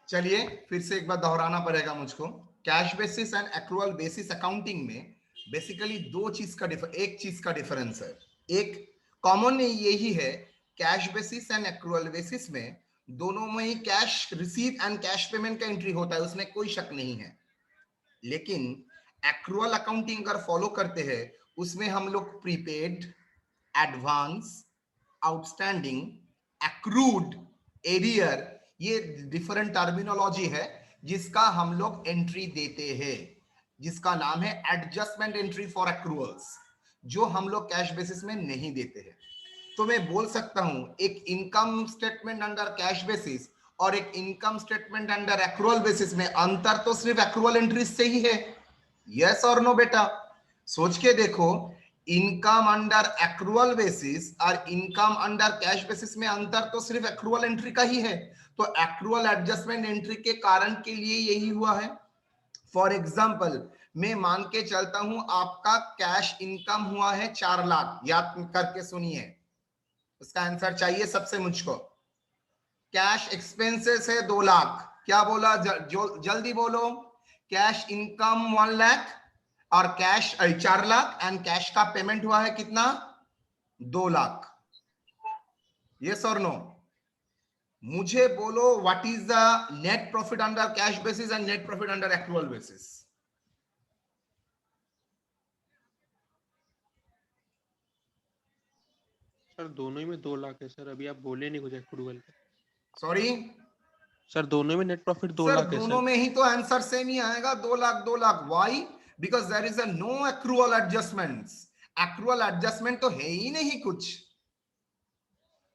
चलिए फिर से एक बार दोहराना पड़ेगा मुझको। Cash basis and accrual basis accounting में बेसिकली एक चीज का डिफरेंस है। एक कॉमन यही है, cash basis and accrual basis में दोनों में ही cash receive and cash payment का एंट्री होता है, उसमें कोई शक नहीं है। लेकिन एक्रूअल अकाउंटिंग अगर फॉलो करते हैं उसमें हम लोग prepaid, advance, outstanding, accrued, arrear, ये डिफरेंट टर्मिनोलॉजी है जिसका हम लोग एंट्री देते हैं, जिसका नाम है एडजस्टमेंट एंट्री फॉर एक्रूअल्स, जो हम लोग कैश बेसिस में नहीं देते हैं। तो मैं बोल सकता हूं एक income statement under cash basis और एक income statement under accrual basis में अंतर तो सिर्फ एक्रूअल एंट्रीज से ही है। यस और नो बेटा? सोच के देखो, इनकम अंडर एक्रूअल बेसिस और इनकम अंडर कैश बेसिस में अंतर तो सिर्फ एक्रूअल एंट्री का ही है। तो एक्रूअल एडजस्टमेंट एंट्री के कारण के लिए यही हुआ है। फॉर एग्जाम्पल मैं मान के चलता हूं आपका कैश इनकम हुआ है 4 लाख, याद करके सुनिए, उसका आंसर चाहिए सबसे मुझको। कैश एक्सपेंसेस है 2 लाख, क्या बोला? जल्दी बोलो। कैश इनकम 1 लाख और कैश 4 लाख एंड कैश का पेमेंट हुआ है कितना? 2 लाख। यस और नो? मुझे बोलो what is the net profit under cash basis and net profit under accrual basis? Sir दोनों ही में 2 लाख है सर, अभी आप बोले नहीं कुछ एक्रूअल का। सॉरी सर दोनों में नेट प्रॉफिट 2 सर, लाख है दोनों सर। में ही तो आंसर सेम ही आएगा, 2 lakh 2 lakh. Why? Because there is a no accrual adjustments. Accrual adjustment तो है ही नहीं कुछ।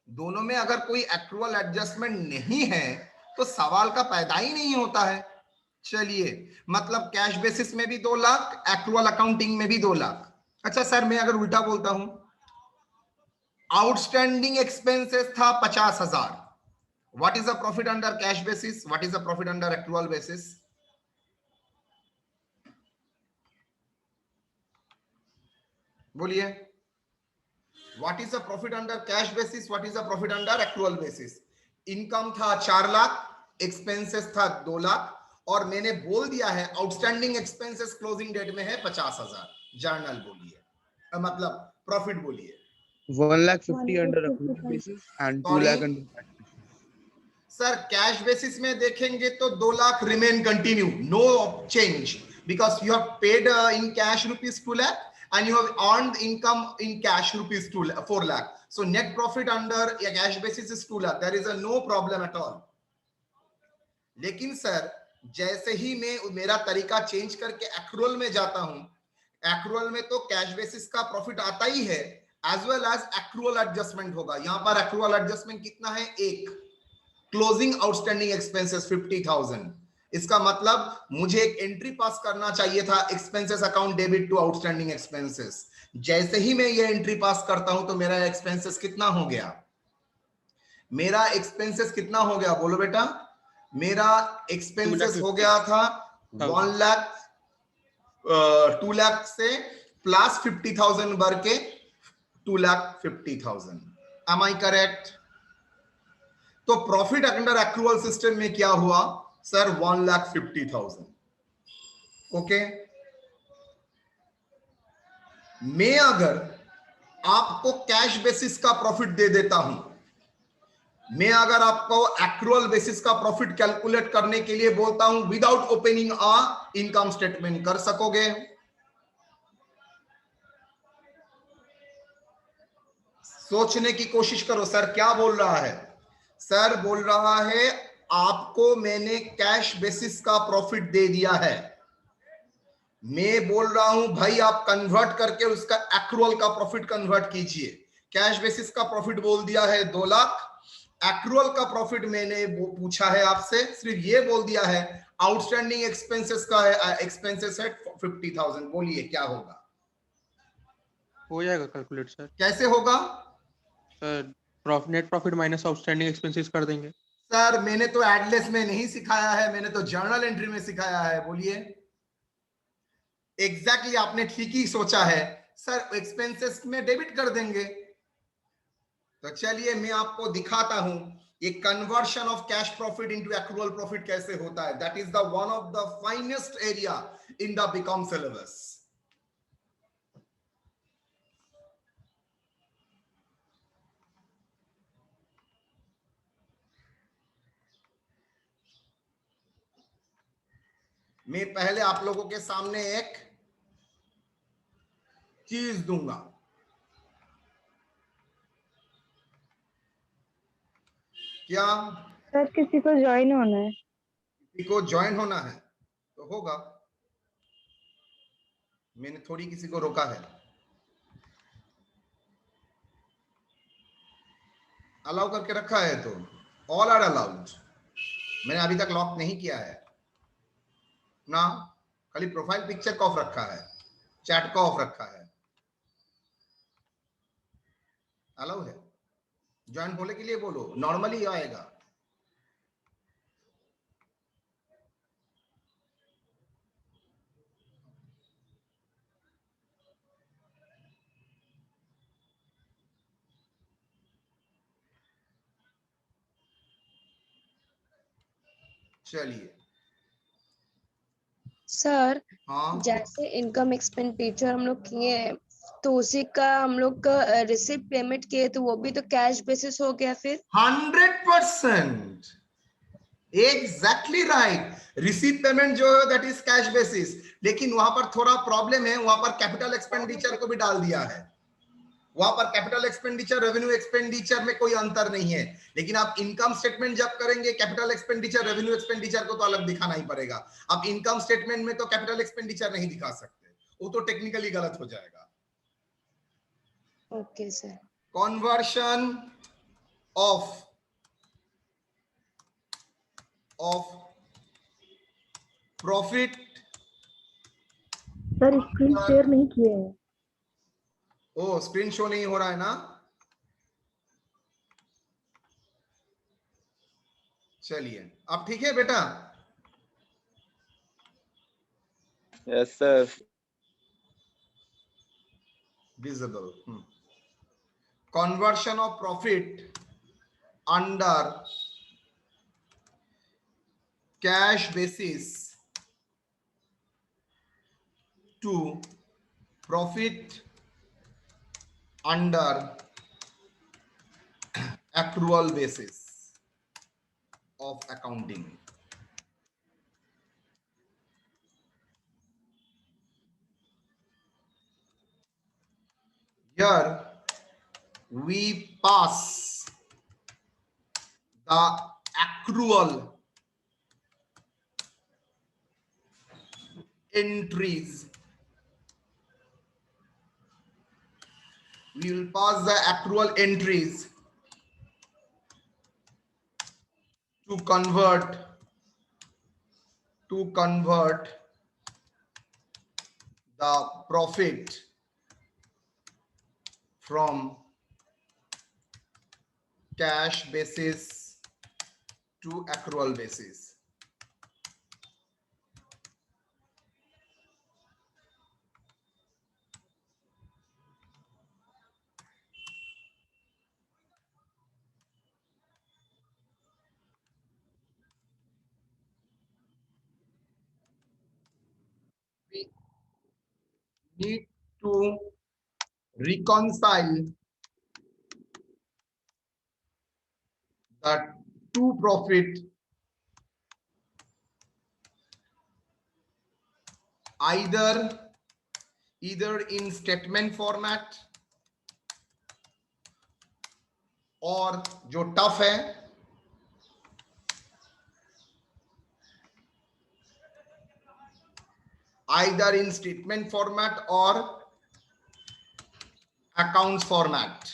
दोनों में अगर कोई एक्रूअल एडजस्टमेंट नहीं है तो सवाल का पैदा ही नहीं होता है। चलिए, मतलब कैश बेसिस में भी 2 लाख, एक्रूअल अकाउंटिंग में भी 2 लाख। अच्छा सर, मैं अगर उल्टा बोलता हूं, आउटस्टैंडिंग एक्सपेंसेस था 50,000, what is the profit under cash basis, what is the profit under accrual basis? बोलिए, what is the profit under cash basis, what is the profit under accrual basis? Income था 4 lakh, expenses था 2 लाख, और मैंने बोल दिया है outstanding expenses closing date में है 50,000। जर्नल बोलिए, मतलब प्रॉफिट बोलिए। 1,50,000 under accrual basis and 2 sorry lakh under cash basis. Sir, cash basis में देखेंगे तो 2 lakh remain continue, no change, because you have paid in cash rupees 2 lakh and you have earned income in cash rupees 4 lakh. So net profit under a cash basis is 2 lakh. There is a no problem at all. लेकिन sir, जैसे ही मैं मेरा तरीका change करके accrual में जाता हूं, एक्रूअल में तो कैश बेसिस का प्रॉफिट आता ही है, as well as accrual adjustment होगा। यहां पर एक्रूअल एडजस्टमेंट कितना है? एक, क्लोजिंग आउटस्टैंडिंग एक्सपेंसेस 50,000। इसका मतलब मुझे एक एंट्री पास करना चाहिए था, expenses account debit to outstanding expenses. जैसे ही मैं ये एंट्री पास करता हूं तो मेरा एक्सपेंसेस कितना हो गया? मेरा एक्सपेंसेस कितना हो गया? बोलो बेटा। मेरा एक्सपेंसेस हो गया था 1 लाख, 2 लाख से प्लस 50,000 भर के 2,50,000। Am I correct? तो प्रॉफिट अंडर एक्रूअल सिस्टम में क्या हुआ सर? 1,50,000। ओके, मैं अगर आपको कैश बेसिस का प्रॉफिट दे देता हूं, मैं अगर आपको एक्रूअल बेसिस का प्रॉफिट कैलकुलेट करने के लिए बोलता हूं without opening a income statement, कर सकोगे? सोचने की कोशिश करो। सर क्या बोल रहा है? सर बोल रहा है आपको मैंने कैश बेसिस का प्रॉफिट दे दिया है, मैं बोल रहा हूं भाई आप कन्वर्ट करके उसका एक्रूअल का प्रॉफिट कन्वर्ट कीजिए। कैश बेसिस का प्रॉफिट बोल दिया है 2 लाख, एक्रूअल का प्रॉफिट मैंने पूछा है आपसे, सिर्फ ये बोल दिया है आउटस्टैंडिंग एक्सपेंसेस का है, एक्सपेंसेस है 50,000। बोलिए क्या होगा? हो जाएगा कैलकुलेट सर। कैसे होगा sir? Net profit minus outstanding expenses कर देंगे। सर मैंने तो एडलेस में नहीं सिखाया है, मैंने तो जर्नल एंट्री में सिखाया है। बोलिए। एग्जैक्टली आपने ठीक ही सोचा है सर, एक्सपेंसेस में डेबिट कर देंगे। तो चलिए मैं आपको दिखाता हूं ये conversion of cash profit into accrual profit कैसे होता है, that is the one of the finest area in the BCom syllabus. मैं पहले आप लोगों के सामने एक चीज दूंगा, क्या सर किसी को ज्वाइन होना है? किसी को ज्वाइन होना है तो होगा, मैंने थोड़ी किसी को रोका है। अलाउ करके रखा है तो ऑल आर अलाउड। मैंने अभी तक लॉक नहीं किया है ना, खाली प्रोफाइल पिक्चर का ऑफ रखा है, चैट का ऑफ रखा है। अलाउ है, ज्वाइन होने के लिए बोलो, नॉर्मली आएगा। चलिए सर हाँ, जैसे इनकम एक्सपेंडिचर हम लोग किए हैं तो उसी का हम लोग का रिसिप्ट पेमेंट किए तो वो भी तो कैश बेसिस हो गया फिर। 100% एग्जैक्टली राइट। रिसीट पेमेंट जो है दैट इज कैश बेसिस, लेकिन वहां पर थोड़ा प्रॉब्लम है, वहां पर कैपिटल एक्सपेंडिचर को भी डाल दिया है। वहां पर कैपिटल एक्सपेंडिचर रेवेन्यू एक्सपेंडिचर में कोई अंतर नहीं है, लेकिन आप इनकम स्टेटमेंट जब करेंगे कैपिटल एक्सपेंडिचर रेवेन्यू एक्सपेंडिचर को तो अलग दिखाना ही पड़ेगा। आप इनकम स्टेटमेंट में तो कैपिटल एक्सपेंडिचर नहीं दिखा सकते, वो तो टेक्निकली गलत हो जाएगा। Okay sir. Conversion of profit, sir screen share नहीं किए हैं। ओ स्क्रीन शो नहीं हो रहा है ना, चलिए अब ठीक है बेटा। Yes sir. visible conversion of profit under cash basis to profit under accrual basis of accounting. Here we pass the accrual entries. We will pass the accrual entries to convert the profit from cash basis to accrual basis. We need to reconcile the two profit either in statement format और जो tough है either in statement format or accounts format.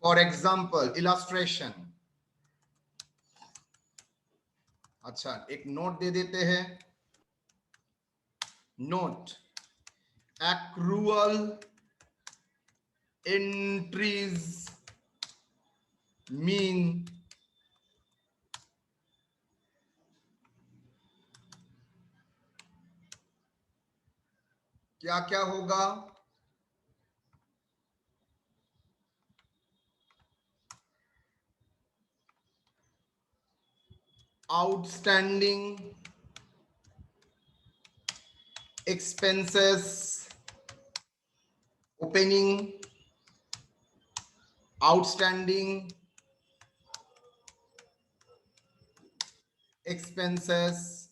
For example, illustration. अच्छा एक note दे देते हैं, note accrual entries mean क्या क्या होगा, outstanding expenses opening, outstanding expenses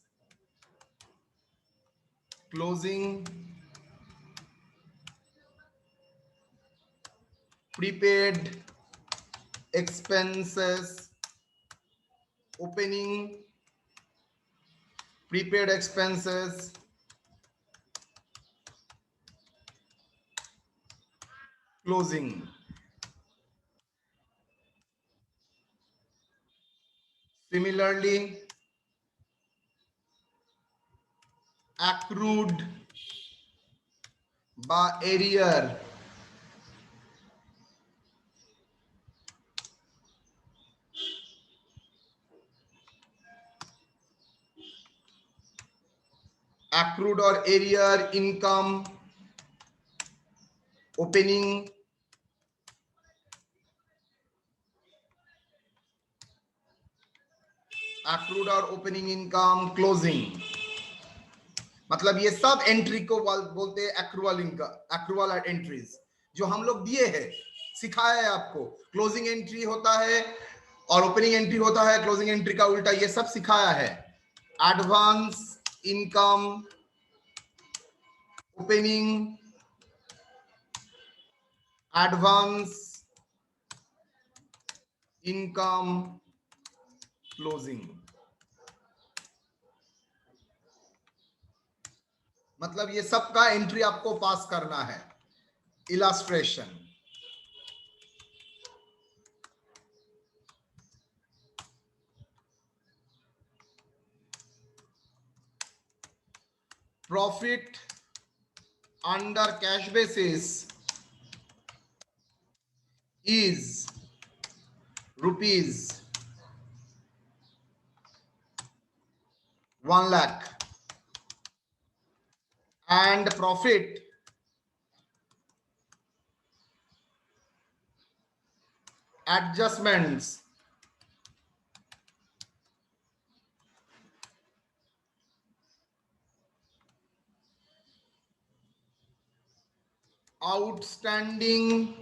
closing, prepaid expenses opening, prepaid expenses closing. Similarly, accrued by arrear accrued or arrear income opening, accrued or opening income closing. मतलब ये सब entry को बोलते हैं accrual income, accrual entries जो हम लोग दिए हैं, सिखाया है आपको। क्लोजिंग एंट्री होता है और ओपनिंग एंट्री होता है, क्लोजिंग एंट्री का उल्टा, ये सब सिखाया है। Advance income opening, advance income closing. मतलब ये सब का एंट्री आपको पास करना है। Illustration, profit under cash basis is ₹1 lakh and profit adjustments outstanding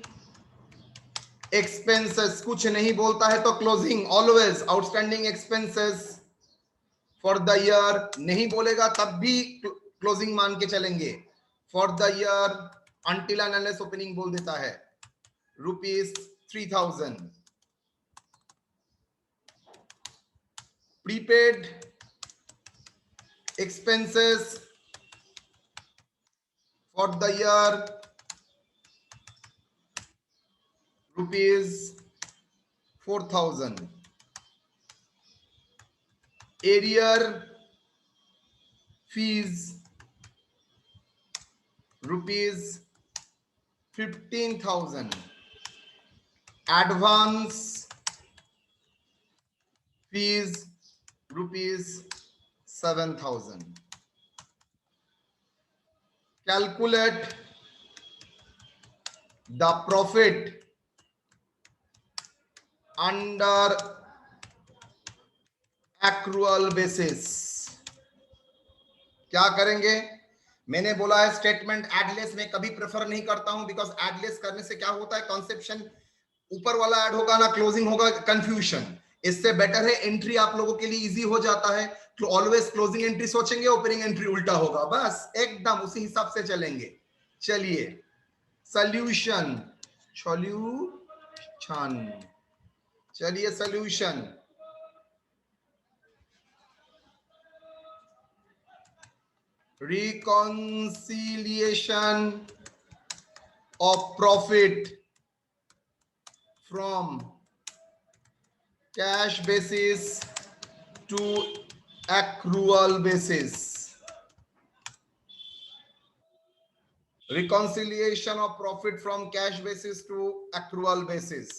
expenses, कुछ नहीं बोलता है तो closing, always outstanding expenses for the year, नहीं बोलेगा तब भी क्लोजिंग मान के चलेंगे। For the year until and unless opening बोल देता है, ₹3,000। Prepaid expenses for the year ₹4,000. Arrear fees ₹15,000. Advance fees ₹7,000. Calculate the profit under accrual basis. क्या करेंगे? मैंने बोला है स्टेटमेंट एडलेस में कभी प्रेफर नहीं करता हूं, बिकॉज एडलेस करने से क्या होता है, कॉन्सेप्शन ऊपर वाला ऐड होगा ना, क्लोजिंग होगा, कंफ्यूजन। इससे बेटर है एंट्री आप लोगों के लिए इजी हो जाता है, तो ऑलवेज क्लोजिंग एंट्री सोचेंगे, ओपनिंग एंट्री उल्टा होगा, बस एकदम उसी हिसाब से चलेंगे। चलिए सॉल्यूशन, चलिए solution. Reconciliation of profit from cash basis to accrual basis. Reconciliation of profit from cash basis to accrual basis.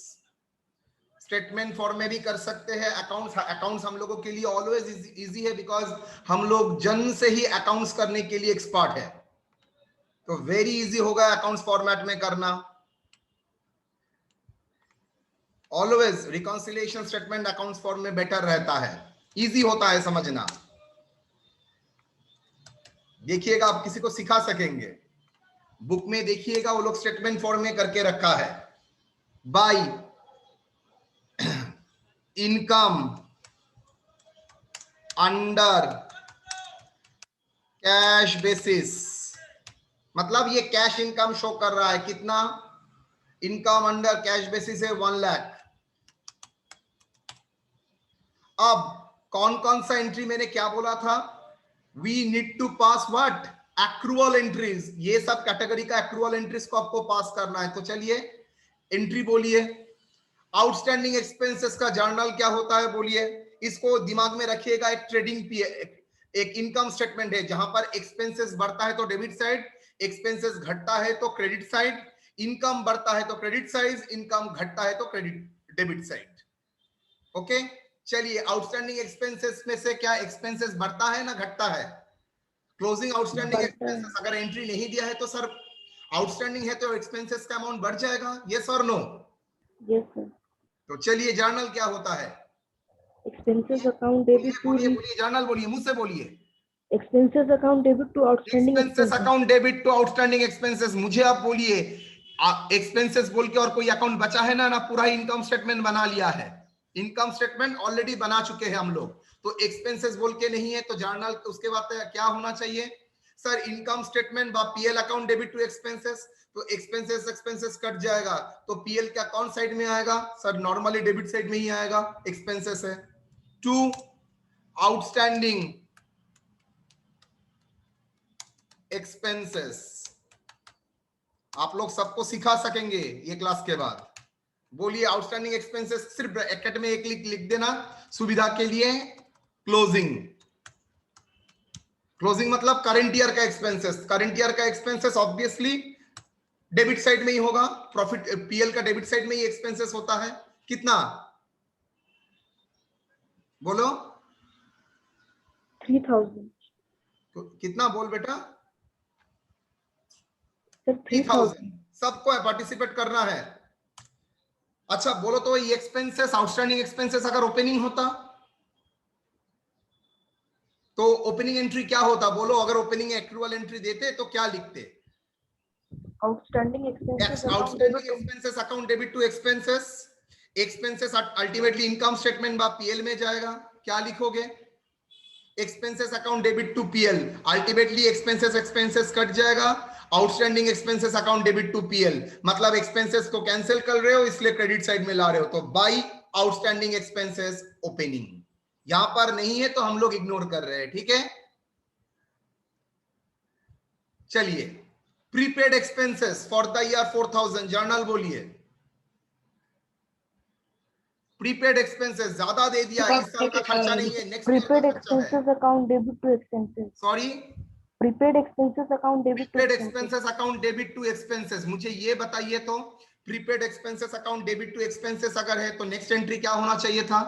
Statement form में भी कर सकते हैं। अकाउंट्स हम लोगों के लिए ऑलवेज इजी है, बिकॉज हम लोग जन्म से ही अकाउंट्स करने के लिए एक्सपर्ट है, तो वेरी इजी होगा अकाउंट्स फॉर्मेट में करना। Always reconciliation statement accounts form में बेटर रहता है। इजी होता है समझना। देखिएगा आप किसी को सिखा सकेंगे, बुक में देखिएगा वो लोग स्टेटमेंट फॉर्म में करके रखा है। By income under cash basis, मतलब ये कैश इनकम शो कर रहा है। कितना? इनकम अंडर कैश बेसिस है 1 लाख। अब कौन कौन सा एंट्री मैंने क्या बोला था? We need to pass what? Accrual entries. ये सब कैटेगरी का एक्रूअल एंट्रीज को आपको पास करना है। तो चलिए एंट्री बोलिए। आउटस्टैंडिंग एक्सपेंसेस का जर्नल क्या होता है बोलिए। इसको दिमाग में रखिएगा, एक ट्रेडिंग एक इनकम स्टेटमेंट है जहां पर एक्सपेंसेस बढ़ता है तो डेबिट साइड, एक्सपेंसेस घटता है तो क्रेडिट साइड, इनकम बढ़ता है तो क्रेडिट साइड, इनकम घटता है तो क्रेडिट डेबिट साइड। ओके, चलिए आउटस्टैंडिंग एक्सपेंसेस में से क्या एक्सपेंसेस बढ़ता है ना घटता है? क्लोजिंग आउटस्टैंडिंग एक्सपेंसेस अगर एंट्री नहीं दिया है तो सर आउटस्टैंडिंग है तो एक्सपेंसेस का अमाउंट बढ़ जाएगा। यस और नो? Yes sir. तो चलिए जर्नल क्या होता है? एक्सपेंसेस अकाउंट डेबिट टू बोलिए बोलिए जर्नल बोलिए, मुझ से बोलिए। Expenses account debit to outstanding expenses account debit to outstanding expenses. मुझे आप बोलिए एक्सपेंसेस बोल के और कोई अकाउंट बचा है ना? पूरा इनकम स्टेटमेंट बना लिया है। इनकम स्टेटमेंट ऑलरेडी बना चुके हैं हम लोग, तो एक्सपेंसेस बोल के नहीं है तो जर्नल उसके बाद क्या होना चाहिए? सर इनकम स्टेटमेंट बा PL account debit to expenses, तो एक्सपेंसेस कट जाएगा तो पीएल क्या कौन साइड में आएगा? सर नॉर्मली डेबिट साइड में ही आएगा, एक्सपेंसेस है। To outstanding expenses. आप लोग सबको सिखा सकेंगे ये क्लास के बाद। बोलिए आउटस्टैंडिंग एक्सपेंसेस, सिर्फ ब्रैकेट में एक लिख देना सुविधा के लिए। क्लोजिंग, क्लोजिंग मतलब करंट ईयर का एक्सपेंसेस। करंट ईयर का एक्सपेंसेस ऑब्वियसली डेबिट साइड में ही होगा, प्रॉफिट पीएल का डेबिट साइड में ही एक्सपेंसेस होता है। कितना बोलो? 3000 कितना बोल बेटा? सर 3000। सबको है पार्टिसिपेट करना है। अच्छा बोलो तो ये एक्सपेंसेस आउटस्टैंडिंग एक्सपेंसेस अगर ओपनिंग होता तो ओपनिंग एंट्री क्या होता? बोलो अगर ओपनिंग एक्रूअल एंट्री देते तो क्या लिखते? Outstanding outstanding expenses account debit to expenses. Expenses ultimately income statement बा पीएल में जाएगा। क्या लिखोगे? Expenses account debit to PL, ultimately expenses cut जाएगा। Outstanding expenses account debit to PL मतलब एक्सपेंसेस को कैंसिल कर रहे हो इसलिए क्रेडिट साइड में ला रहे हो, तो बाई आउटस्टैंडिंग एक्सपेंसेस ओपनिंग। यहां पर नहीं है तो हम लोग इग्नोर कर रहे हैं, ठीक है। चलिए prepaid expenses for the year 4000, journal बोलिए। प्रीपेड एक्सपेंसेस ज्यादा दे दिया, इस साल का खर्चा नहीं है, नेक्स्ट ईयर का प्रीपेड खर्चा है। Expenses account debit to expenses. Sorry, prepaid expenses account debit to prepaid expenses account debit to expenses. मुझे ये बताइए तो prepaid expenses account debit to expenses अगर है तो नेक्स्ट एंट्री क्या होना चाहिए था?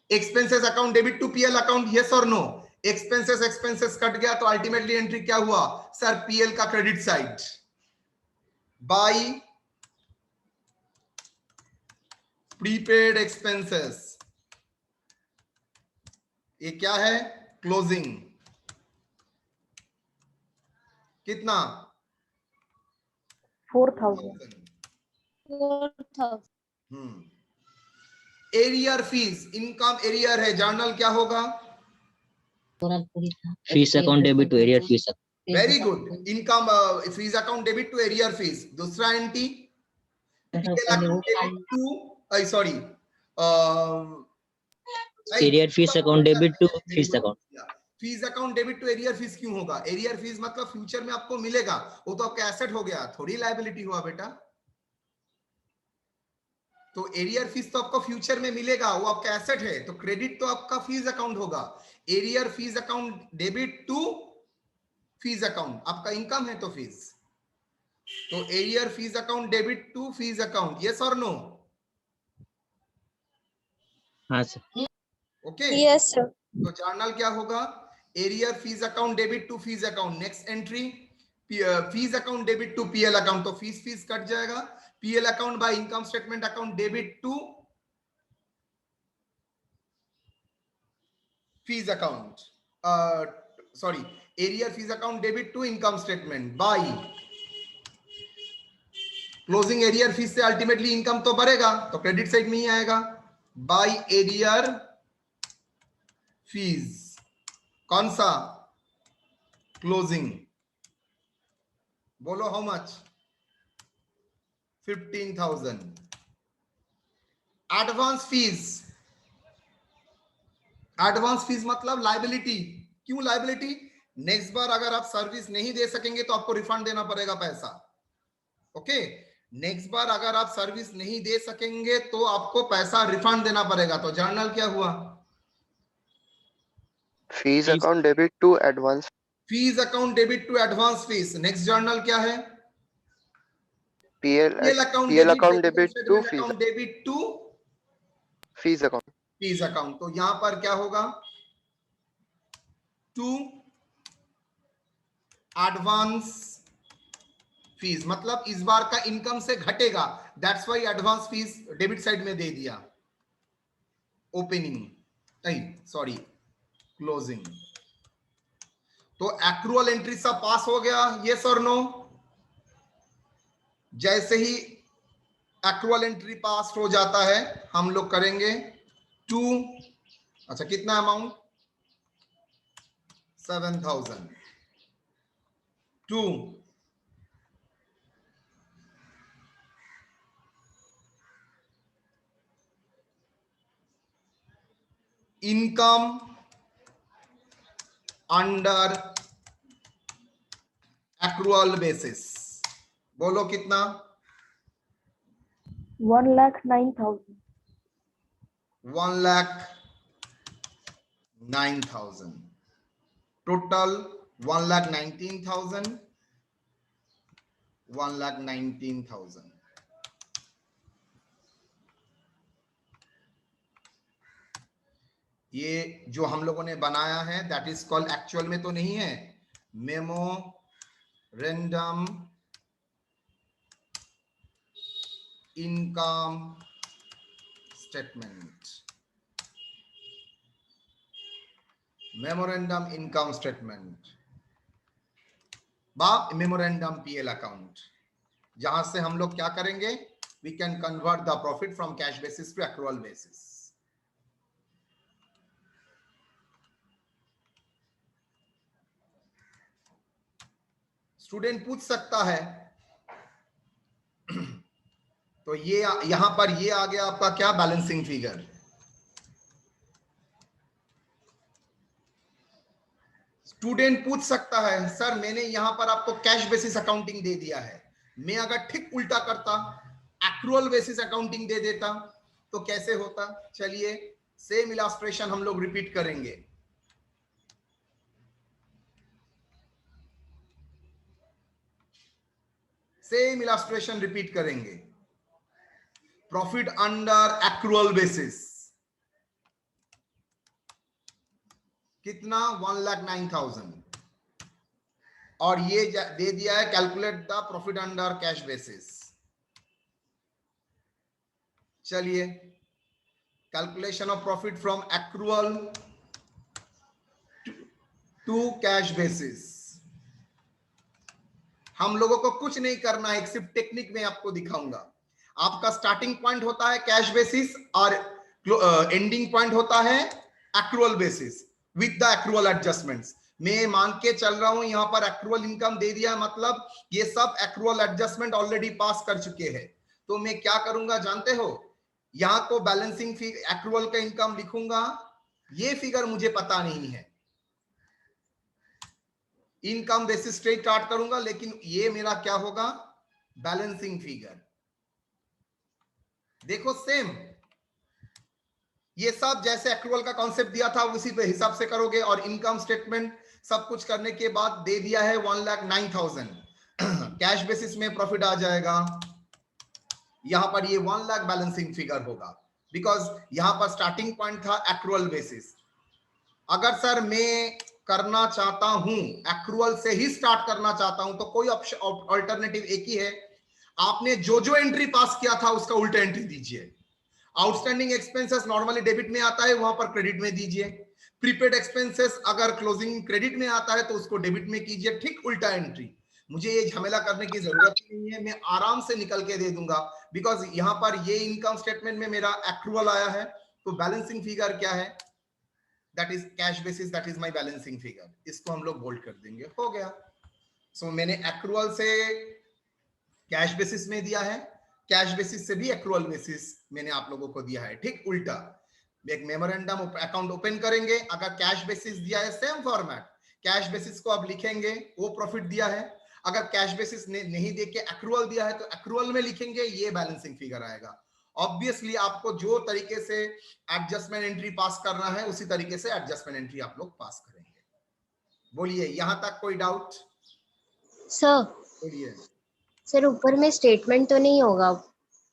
Expenses account debit to PL account, yes और नो? एक्सपेंसेस कट गया तो अल्टीमेटली एंट्री क्या हुआ? सर पीएल का credit side by prepaid expenses. ये क्या है? क्लोजिंग। कितना? 4000। एरियर फीस, इनकम एरियर है, जर्नल क्या होगा? Fees account debit to arrear fees. Very good, income fees account debit to arrear fees. दूसरा entry sorry arrear fees account debit to fees account. Fees account debit to arrear fees क्यों होगा? Arrear fees मतलब future में आपको मिलेगा, वो तो आपका एसेट हो गया, थोड़ी लायबिलिटी हुआ बेटा। तो एरियर फीस तो आपको फ्यूचर में मिलेगा, वो आपका एसेट है, तो क्रेडिट तो आपका फीस अकाउंट होगा। Arrear fees account debit to fees account, आपका इनकम है तो फीस, तो arrear fees account debit to fees account, yes और नो? हाँ सर। Okay yes sir. तो जर्नल क्या होगा? Arrear fees account debit to fees account. Next entry fees account debit to PL account, तो fees cut जाएगा। PL account by income statement account debit to fees account, sorry, arrear fees account debit to income statement by closing arrear fees से ultimately income तो बढ़ेगा, तो credit side में ही आएगा, bye arrear fees, कौन सा, closing, बोलो हाउ मच, 15,000. एडवांस फीस मतलब लाइबिलिटी. क्यों लाइबिलिटी? नेक्स्ट बार अगर आप सर्विस नहीं दे सकेंगे तो आपको रिफंड देना पड़ेगा पैसा. ओके, नेक्स्ट बार अगर आप सर्विस नहीं दे सकेंगे तो आपको पैसा रिफंड देना पड़ेगा. तो जर्नल क्या हुआ? Fees account debit to advance. Fees account debit to advance fees. Next journal क्या है? PL account debit to fees account. तो यहां पर क्या होगा? टू एडवांस फीस, मतलब इस बार का इनकम से घटेगा, that's why advance fees debit side में दे दिया. ओपनिंग नहीं, सॉरी, क्लोजिंग. तो एक्रूअल एंट्री सब पास हो गया, यस और नो? जैसे ही एक्रूअल एंट्री पास हो जाता है हम लोग करेंगे टू, अच्छा कितना amount? 7,000 to income under accrual basis. बोलो कितना? 1,09,000. 1,09,000. टोटल 1,19,000. 1,19,000. ये जो हम लोगों ने बनाया है दैट इज कॉल्ड, एक्चुअल में तो नहीं है, memorandum income statement. Memorandum income statement बा मेमोरेंडम पीएल अकाउंट, जहां से हम लोग क्या करेंगे? We can convert the profit from cash basis to accrual basis. Student पूछ सकता है, तो ये यहां पर ये आ गया आपका क्या? Balancing figure. स्टूडेंट पूछ सकता है, सर मैंने यहां पर आपको कैश बेसिस अकाउंटिंग दे दिया है, मैं अगर ठीक उल्टा करता, एक्रूअल बेसिस अकाउंटिंग दे देता तो कैसे होता? चलिए सेम इलस्ट्रेशन हम लोग रिपीट करेंगे. सेम इलस्ट्रेशन रिपीट करेंगे. प्रॉफिट अंडर एक्रूअल बेसिस कितना? 1,09,000. और ये दे दिया है calculate the profit under cash basis. चलिए calculation of profit from accrual to cash basis. हम लोगों को कुछ नहीं करना है, सिर्फ टेक्निक में आपको दिखाऊंगा. आपका स्टार्टिंग पॉइंट होता है कैश बेसिस और एंडिंग पॉइंट होता है accrual basis with the accrual adjustments. मैं मान के चल रहा हूं यहां पर एक्रूअल इनकम दे दिया, मतलब ये सब एक्रूअल एडजस्टमेंट ऑलरेडी पास कर चुके हैं. तो मैं क्या करूंगा जानते हो? यहां को बैलेंसिंग एक्रूअल का इनकम लिखूंगा. ये फिगर मुझे पता नहीं है, इनकम बेसिस स्ट्रेट स्टार्ट करूंगा, लेकिन ये मेरा क्या होगा? Balancing figure. देखो सेम, ये सब जैसे एक्रूअल का कॉन्सेप्ट दिया था उसी पे हिसाब से करोगे. और इनकम स्टेटमेंट सब कुछ करने के बाद दे दिया है 1,09,000. कैश बेसिस में प्रॉफिट आ जाएगा. यहां पर ये 1 लाख बैलेंसिंग फिगर होगा, बिकॉज यहां पर स्टार्टिंग पॉइंट था एक्रूअल बेसिस. अगर सर मैं करना चाहता हूं एक्रूअल से ही स्टार्ट करना चाहता हूं तो कोई ऑल्टरनेटिव एक ही है, आपने जो जो एंट्री पास किया था उसका उल्टा एंट्री दीजिए. आउटस्टैंडिंग एक्सपेंसेस नॉर्मली डेबिट में आता है, वहां पर क्रेडिट में दीजिए. प्रीपेड एक्सपेंसेस अगर क्लोजिंग क्रेडिट में आता है तो उसको डेबिट में कीजिए, ठीक उल्टा एंट्री। मुझे ये झमेला करने की जरूरत नहीं है, मैं आराम से निकल के दे दूंगा, बिकॉज यहां पर ये इनकम स्टेटमेंट में मेरा एक्रूअल आया है, तो बैलेंसिंग फिगर क्या है, that is cash basis, that is my balancing figure. इसको हम लोग बोल्ड कर देंगे, हो गया। सो मैंने एक्रूअल से कैश बेसिस में दिया है, कैश बेसिस से भी एक्रूअल बेसिस मैंने आप लोगों को दिया है, ठीक उल्टा। एक मेमोरेंडम अकाउंट ओपन करेंगे, अगर कैश बेसिस दिया है सेम फॉर्मेट, कैश बेसिस को अब लिखेंगे, वो प्रॉफिट दिया है। अगर कैश बेसिस नहीं दे के एक्रूअल दिया है तो एक्रूअल में लिखेंगे, ये बैलेंसिंग फिगर आएगा। ऑब्वियसली आपको जो तरीके से एडजस्टमेंट एंट्री पास करना है उसी तरीके से एडजस्टमेंट एंट्री आप लोग पास करेंगे। बोलिए, यहां तक कोई डाउट? सर बोलिए। सर ऊपर में स्टेटमेंट तो नहीं होगा?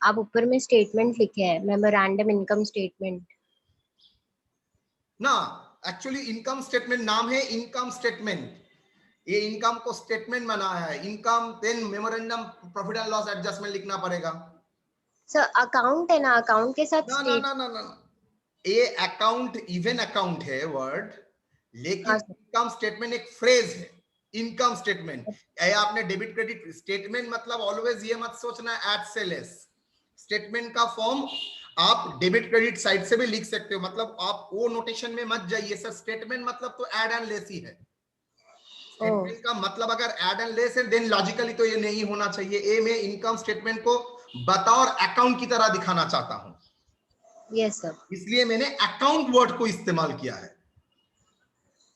आप ऊपर में स्टेटमेंट लिखे हैं, मेमोरेंडम इनकम स्टेटमेंट ना, एक्चुअली इनकम स्टेटमेंट नाम है इनकम स्टेटमेंट, ये इनकम को स्टेटमेंट बनाया है, income then memorandum profit and loss adjustment लिखना पड़ेगा। सर अकाउंट है ना, अकाउंट के साथ ना ना ना ना ना, ये अकाउंट इवन अकाउंट है वर्ड, लेकिन हाँ, इनकम स्टेटमेंट एक फ्रेज है, इनकम स्टेटमेंट। आपने डेबिट क्रेडिट स्टेटमेंट मतलब ऑलवेज ये मत सोचना एट से लेस, स्टेटमेंट का फॉर्म आप डेबिट क्रेडिट साइड से भी लिख सकते हो, मतलब आप वो नोटेशन में मत जाइए सर, स्टेटमेंट मतलब तो ऐड एंड लेस ही है। स्टेटमेंट का मतलब अगर ऐड एंड लेस है देन लॉजिकली तो ये नहीं होना चाहिए। ए में इनकम स्टेटमेंट को बतौर अकाउंट की तरह दिखाना चाहता हूं, यस सर, इसलिए मैंने अकाउंट वर्ड को इस्तेमाल किया है।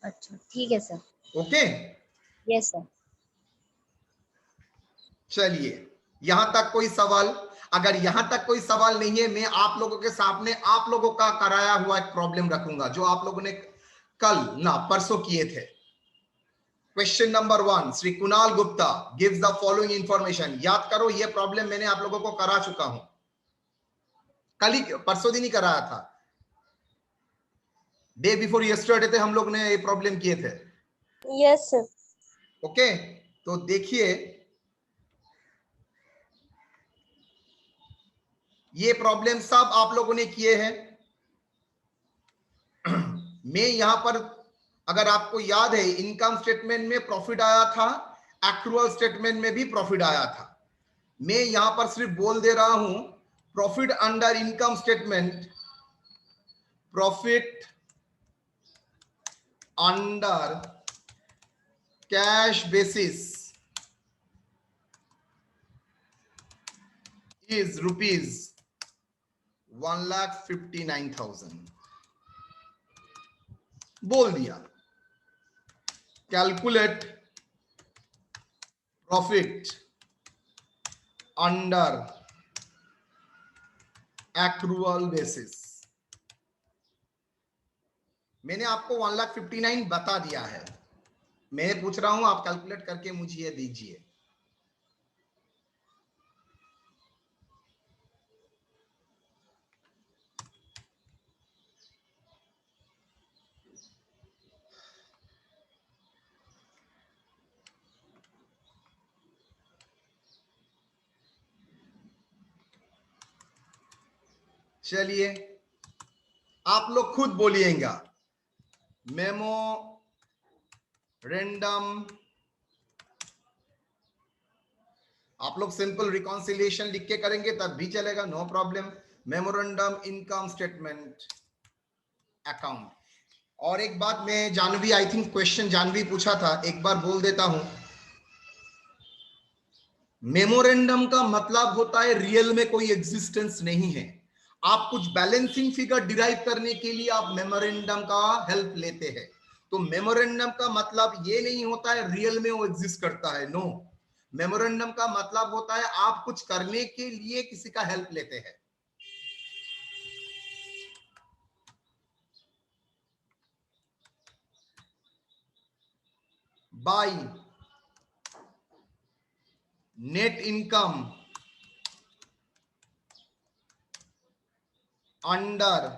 अच्छा ठीक है सर, ओके, यस सर। चलिए यहां तक कोई सवाल? अगर यहां तक कोई सवाल नहीं है, मैं आप लोगों के सामने आप लोगों का कराया हुआ एक प्रॉब्लम रखूंगा जो आप लोगों ने कल ना परसों किए थे। Question number 1, Shri Kunal Gupta gives the following information. याद करो, ये प्रॉब्लम मैंने आप लोगों को करा चुका हूं, कल ही परसों दिन ही कराया था, डे बिफोर यस्टरडे थे हम लोग ने ये प्रॉब्लम किए थे। Yes sir. ओके, तो देखिए ये प्रॉब्लम सब आप लोगों ने किए हैं। मैं यहां पर, अगर आपको याद है, इनकम स्टेटमेंट में प्रॉफिट आया था, एक्रूअल स्टेटमेंट में भी प्रॉफिट आया था। मैं यहां पर सिर्फ बोल दे रहा हूं profit under income statement, profit under cash basis is rupees 1,59,000 बोल दिया। Calculate profit under accrual basis. मैंने आपको 1,59,000 बता दिया है, मैं पूछ रहा हूं आप कैलकुलेट करके मुझे ये दीजिए। चलिए आप लोग खुद बोलिएगा, मेमोरेंडम, आप लोग सिंपल रिकॉन्सिलिएशन लिख के करेंगे तब भी चलेगा, no problem. Memorandum income statement account. और एक बात मैं, Jahnavi, I think question Jahnavi पूछा था, एक बार बोल देता हूं, मेमोरेंडम का मतलब होता है रियल में कोई एग्जिस्टेंस नहीं है, आप कुछ बैलेंसिंग फिगर डिराइव करने के लिए आप मेमोरेंडम का हेल्प लेते हैं। तो मेमोरेंडम का मतलब ये नहीं होता है रियल में वो एग्जिस्ट करता है, नो। मेमोरेंडम का मतलब होता है आप कुछ करने के लिए किसी का हेल्प लेते हैं। By net income under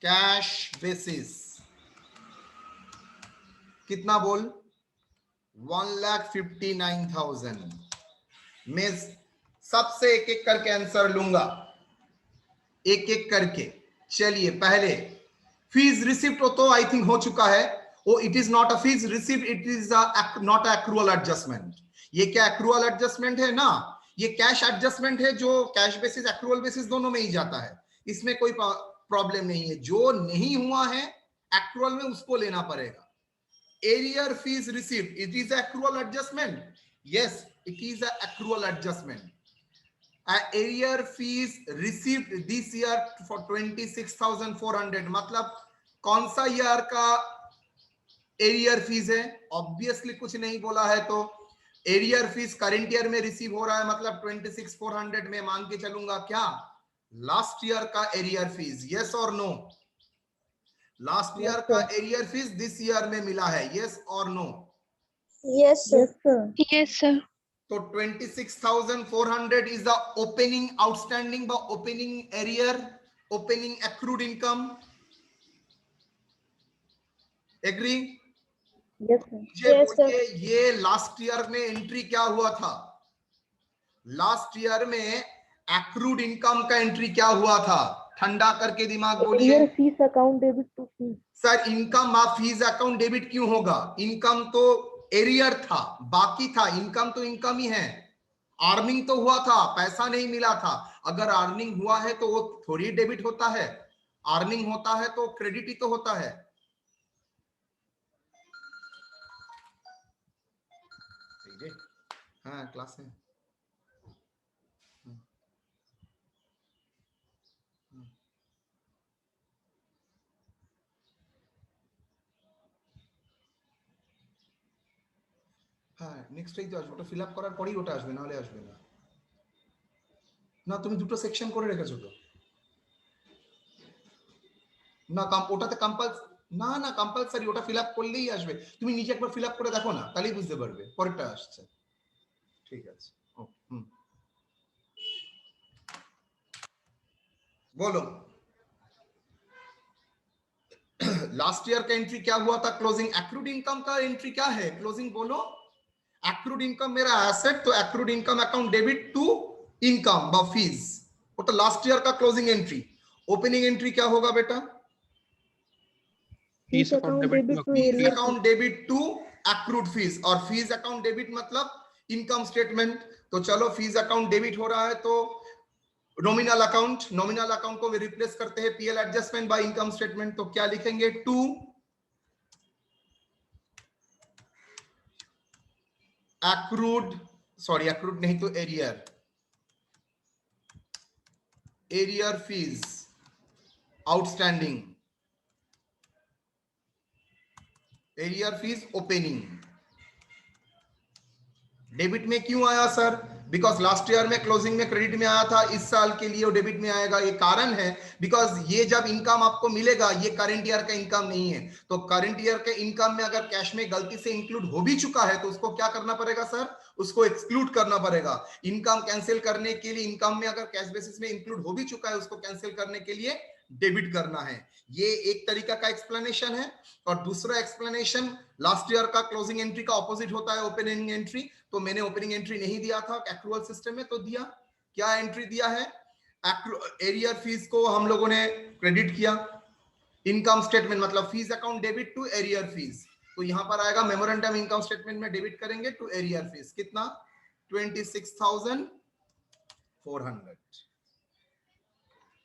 cash basis, कितना बोल, 1,59,000। मैं सबसे एक एक करके आंसर लूंगा, एक एक करके। चलिए पहले फीस रिसिप्ट तो आई थिंक हो चुका है, वो it is not a fees receipt, it is not accrual adjustment. ये क्या एक्रूअल एडजस्टमेंट है ना, ये कैश एडजस्टमेंट है जो कैश बेसिस एक्रूअल बेसिस दोनों में ही जाता है, इसमें कोई प्रॉब्लम नहीं है। जो नहीं हुआ है एक्रूअल में उसको लेना पड़ेगा। Arrear fees received, it is accrual adjustment, yes it is a accrual adjustment. Arrear fees received this year for 26,400, मतलब कौन सा ईयर का एरियर फीस है? ऑब्वियसली कुछ नहीं बोला है तो एरियर फीस करंट ईयर में रिसीव हो रहा है, मतलब 26,400 में मान के चलूंगा क्या लास्ट ईयर का एरियर फीस, यस और नो? लास्ट ईयर का एरियर फीस दिस ईयर में मिला है, यस और no? Yes sir. Yes sir. तो 26,400 is the opening outstanding by opening arrear, opening accrued income. Agree? Yes sir. Yes, sir. ये last year में entry क्या हुआ था? लास्ट ईयर में accrued income का एंट्री क्या हुआ था? ठंडा करके दिमाग बोलिए। Arrear fees account debit to fees. Sir income of fees account debit क्यों होगा? इनकम तो एरियर था, बाकी था, इनकम तो इनकम ही है। अर्निंग तो हुआ था, पैसा नहीं मिला था। अगर अर्निंग हुआ है तो वो थोड़ी डेबिट होता है, अर्निंग होता है तो क्रेडिट ही तो होता है। हाँ क्लास है। হ্যাঁ নেক্সটটাই তো আসবে, ওটা ফিল আপ করার পরেই ওটা আসবে, নাহলে আসবে না। না তুমি দুটো সেকশন করে রেখেছো তো না, ওটাতে না না কম্পালসারি, ওটা ফিল আপ করলেই আসবে। তুমি নিজে একবার ফিল আপ করে দেখো না, তাহলেই বুঝতে পারবে পরেরটা আসছে। ঠিক আছে ওকে बोलो। लास्ट ईयर का एंट्री क्या हुआ था? क्लोजिंग एक्रूड इनकम का एंट्री क्या है? क्लोजिंग बोलो। एक्रूड इनकम मेरा एसेट, तो accrued income account debit to income बा फीस, वो तो लास्ट ईयर का क्लोजिंग एंट्री। ओपनिंग एंट्री क्या होगा बेटा? Fees account debit to accrued fees, और फीस अकाउंट डेबिट मतलब इनकम स्टेटमेंट। तो चलो फीस अकाउंट डेबिट हो रहा है तो नॉमिनल अकाउंट को रिप्लेस करते हैं PL adjustment by income statement. तो क्या लिखेंगे? टू एक्रूड नहीं तो arrear fees outstanding, arrear fees opening. Debit में क्यों आया सर? बिकॉज लास्ट ईयर में क्लोजिंग में क्रेडिट में आया था, इस साल के लिए वो डेबिट में आएगा। ये कारण है बिकॉज ये जब इनकम आपको मिलेगा ये करंट ईयर का इनकम नहीं है, तो करंट ईयर के इनकम में अगर कैश में गलती से इंक्लूड हो भी चुका है तो उसको क्या करना पड़ेगा सर? उसको एक्सक्लूड करना पड़ेगा। इनकम कैंसिल करने के लिए, इनकम में अगर कैश बेसिस में इंक्लूड हो भी चुका है उसको कैंसिल करने के लिए डेबिट करना है। ये एक तरीका का एक्सप्लेनेशन है। और दूसरा एक्सप्लेनेशन, लास्ट ईयर का क्लोजिंग एंट्री का ऑपोजिट होता है ओपनिंग एंट्री। तो मैंने ओपनिंग एंट्री नहीं दिया था एक्रूअल सिस्टम में, तो दिया क्या एंट्री दिया है? एरियर फीस को हम लोगों ने क्रेडिट किया। इनकम स्टेटमेंट मतलब fees account debit to arrear fees, तो यहां पर आएगा मेमोरेंडम इनकम स्टेटमेंट में डेबिट करेंगे टू एरियर फीस। कितना? 26,400।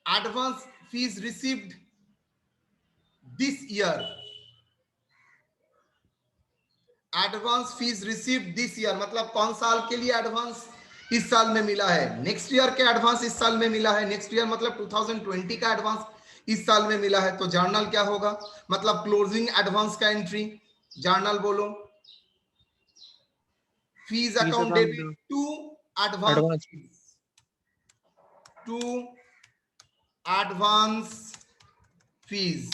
Advance fees received this year, advance fees received this year मतलब कौन साल के लिए एडवांस? इस साल में मिला है। नेक्स्ट ईयर के एडवांस इस साल में मिला है। नेक्स्ट ईयर मतलब 2020 का एडवांस इस साल में मिला है। तो जर्नल क्या होगा? मतलब क्लोजिंग एडवांस का एंट्री, जर्नल बोलो। Fees account debit to advance, to advance fees,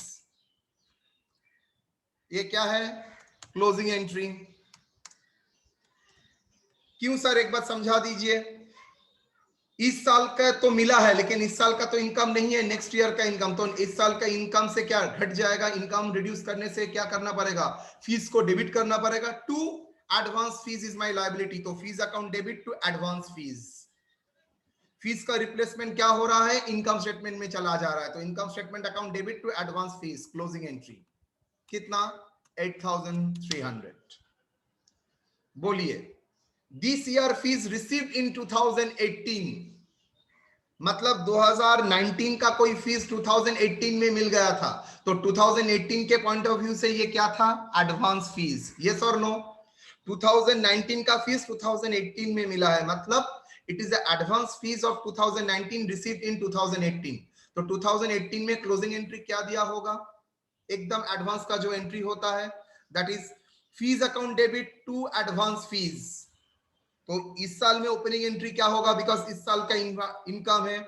ये क्या है? Closing entry. क्यों सर? एक बात समझा दीजिए। इस साल का तो मिला है लेकिन इस साल का तो इनकम नहीं है, नेक्स्ट ईयर का इनकम। तो इस साल का इनकम से क्या घट जाएगा? इनकम रिड्यूस करने से क्या करना पड़ेगा? फीस को डेबिट करना पड़ेगा। To advance fees is my liability, तो fees account debit to advance fees. Fees का रिप्लेसमेंट क्या हो रहा है, इनकम स्टेटमेंट में चला जा रहा है। तो income statement account debit to advance fees closing entry कितना 8300। बोलिए this year fees received in 2018, मतलब 2019 का कोई फीस 2018 में मिल गया था, तो 2018 के पॉइंट ऑफ व्यू से ये क्या था, एडवांस फीस। यस और नो? 2019 का फीस 2018 में मिला है, मतलब it is the advance fees of 2019 received in 2018। तो 2018 में क्लोजिंग एंट्री क्या दिया होगा, एकदम एडवांस का जो एंट्री होता है, that is fees account debit to advance fees. तो इस साल में ओपनिंग एंट्री क्या होगा, बिकॉज इस साल का इनकम है।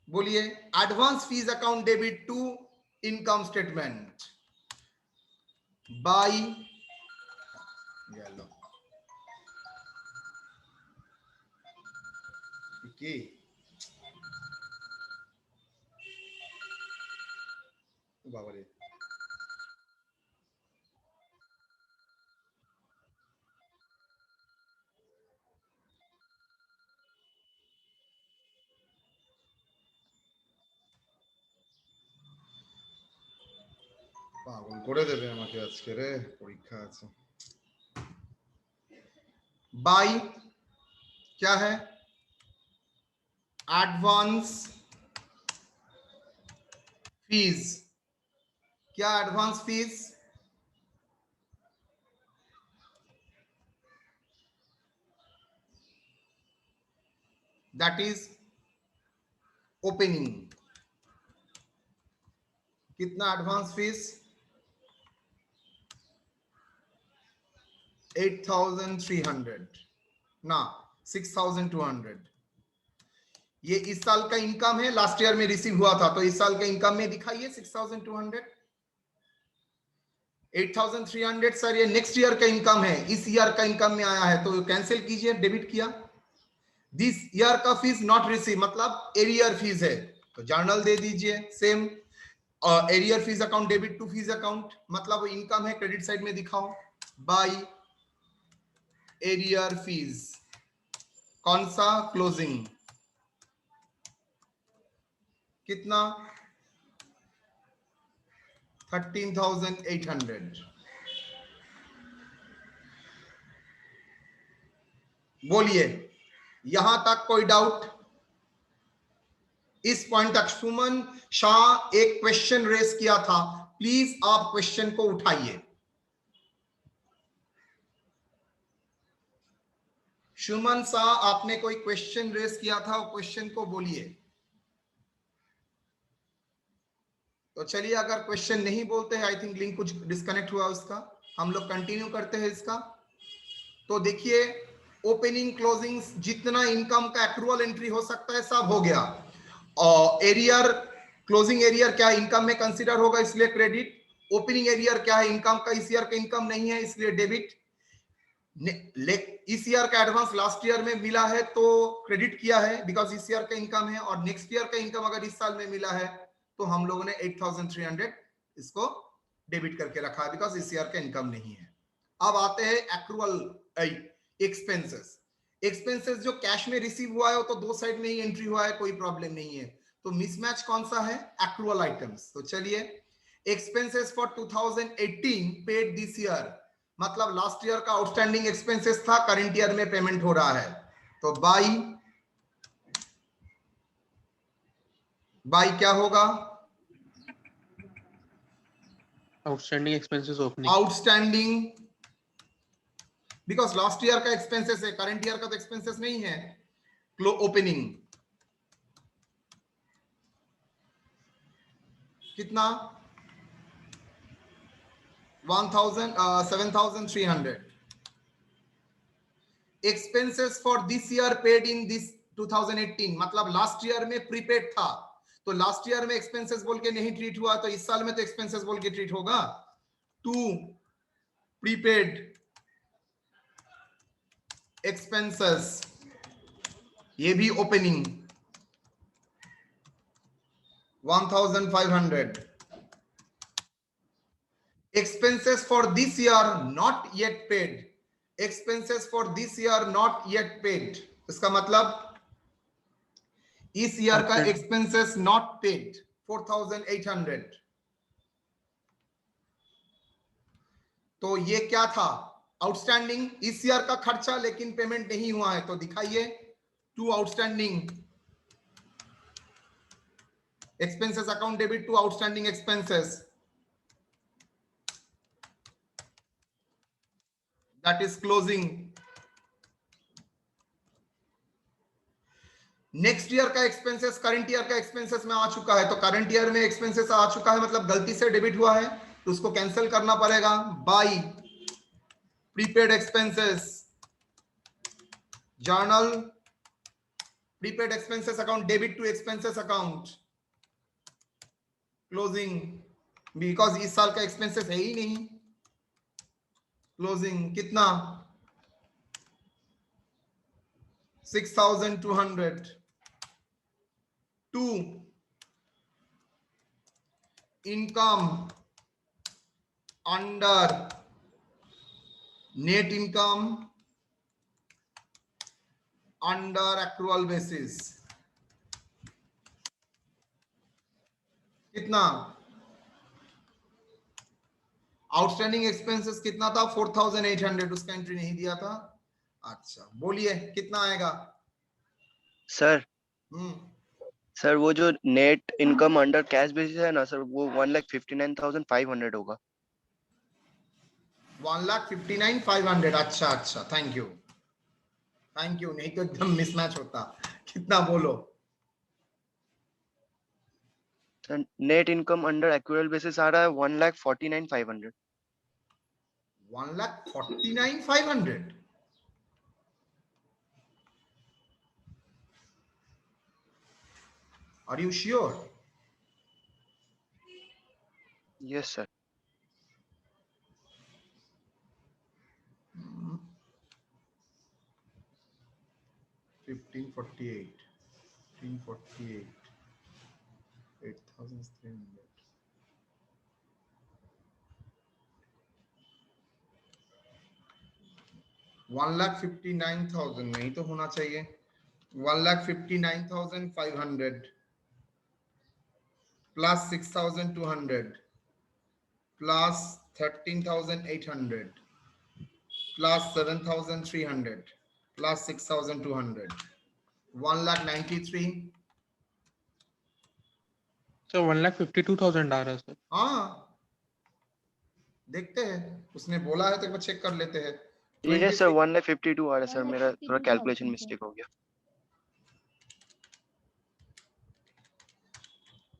बोलिए advance fees account debit to income statement by yellow. Okay. बाबा रे পাগল করে দেবে আমাকে আজকে রে, পরীক্ষা আছে। बाय क्या है, एडवांस फीस। क्या advance fees, that is opening. कितना एडवांस फीस, 8300 ना 6200। ये इस साल का इनकम है, लास्ट ईयर में रिसीव हुआ था, तो इस साल का इनकम में दिखाइए 6200। 8300 सर ये नेक्स्ट ईयर का इनकम है, इस ईयर का इनकम में आया है, तो कैंसिल कीजिए, डेबिट किया। दिस ईयर का फीस नॉट रिसीव मतलब एरियर फीस है, तो जर्नल दे दीजिए same. Arrear fees account debit to fees account, मतलब इनकम है, क्रेडिट साइड में दिखाओ बाय एरियर फीस। कौन सा, क्लोजिंग। कितना 13,800। बोलिए यहां तक कोई डाउट, इस पॉइंट तक? सुमन शाह एक क्वेश्चन रेस किया था, प्लीज आप क्वेश्चन को उठाइए। सुमन शाह आपने कोई क्वेश्चन रेस किया था, क्वेश्चन को बोलिए। तो चलिए अगर क्वेश्चन नहीं बोलते हैं, आई थिंक लिंक कुछ डिस्कनेक्ट हुआ उसका, हम लोग कंटिन्यू करते हैं इसका। तो देखिए ओपनिंग क्लोजिंग जितना इनकम का एक्रूअल एंट्री हो सकता है सब हो गया। और एरियर क्लोजिंग एरियर क्या इनकम में कंसीडर होगा, इसलिए क्रेडिट। ओपनिंग एरियर क्या है, इनकम का इस ईयर का इनकम नहीं है, इसलिए डेबिट। इस ईयर का एडवांस लास्ट ईयर में मिला है तो क्रेडिट किया है, बिकॉज इस ईयर का इनकम है। और नेक्स्ट ईयर का इनकम अगर इस साल में मिला है तो हम लोगों ने 8300 इसको डेबिट करके रखा है, बिकॉज इस ईयर का इनकम नहीं है। अब आते हैं एक्रूअल एक्सपेंसेस। एक्सपेंसेस जो कैश में रिसीव हुआ है तो दो साइड में ही एंट्री हुआ है, कोई प्रॉब्लम नहीं है। तो मिसमैच कौन सा है, एक्रूअल आइटम्स। तो चलिए expenses for 2018 paid this year, मतलब लास्ट ईयर का आउटस्टैंडिंग एक्सपेंसेस था, करंट ईयर में पेमेंट हो रहा है। तो बाय क्या होगा, outstanding expenses opening. Outstanding, because last year का एक्सपेंसेस है, करंट ईयर का तो एक्सपेंसेस नहीं है। ओपनिंग कितना 7,300। Expenses for this year paid in this 2018, मतलब लास्ट ईयर में प्रीपेड था, तो लास्ट ईयर में एक्सपेंसेस बोल के नहीं ट्रीट हुआ, तो इस साल में तो एक्सपेंसेस बोल के ट्रीट होगा। टू प्रीपेड एक्सपेंसेस, ये भी opening 1,500। expenses for this year not yet paid, expenses for this year not yet paid, इसका मतलब इस ईयर का Outstanding. Expenses not paid 4,800। तो ये क्या था? आउटस्टैंडिंग, इस ईयर का खर्चा लेकिन पेमेंट नहीं हुआ है, तो दिखाइए to outstanding expenses account debit to outstanding expenses, that is closing। Next year का एक्सपेंसेस करंट ईयर का एक्सपेंसेस में आ चुका है, तो करंट ईयर में एक्सपेंसेस आ चुका है मतलब गलती से डेबिट हुआ है, तो उसको कैंसिल करना पड़ेगा by prepaid expenses journal prepaid expenses account debit to expenses account closing, because इस साल का एक्सपेंसेस है ही नहीं। क्लोजिंग कितना? 6,200 to income under net income under accrual basis कितना? आउटस्टैंडिंग एक्सपेंसेस कितना था? 4,800, उसका एंट्री नहीं दिया था। अच्छा बोलिए कितना आएगा? सर सर वो जो net income under cash basis है ना सर, वो 1,59,500 होगा। 1,59,500। अच्छा अच्छा, थैंक यू, नहीं तो एकदम मिसमैच होता। कितना बोलो? Sir net income under accrual basis आ रहा है 1,49,500। 1,49,500। Are you sure? Yes sir. 1548, 8,300। $1,59,000 नहीं तो होना चाहिए। 1,59,500 plus 6,200 plus 13,800 plus 7,300 plus 6,200 1,93,000। Sir 1,52,000 आ रहा है सर। हाँ देखते हैं, उसने बोला है तो एक बार चेक कर लेते हैं। ये सर 1,52 आ रहा है सर, मेरा थोड़ा कैलकुलेशन मिस्टेक हो गया।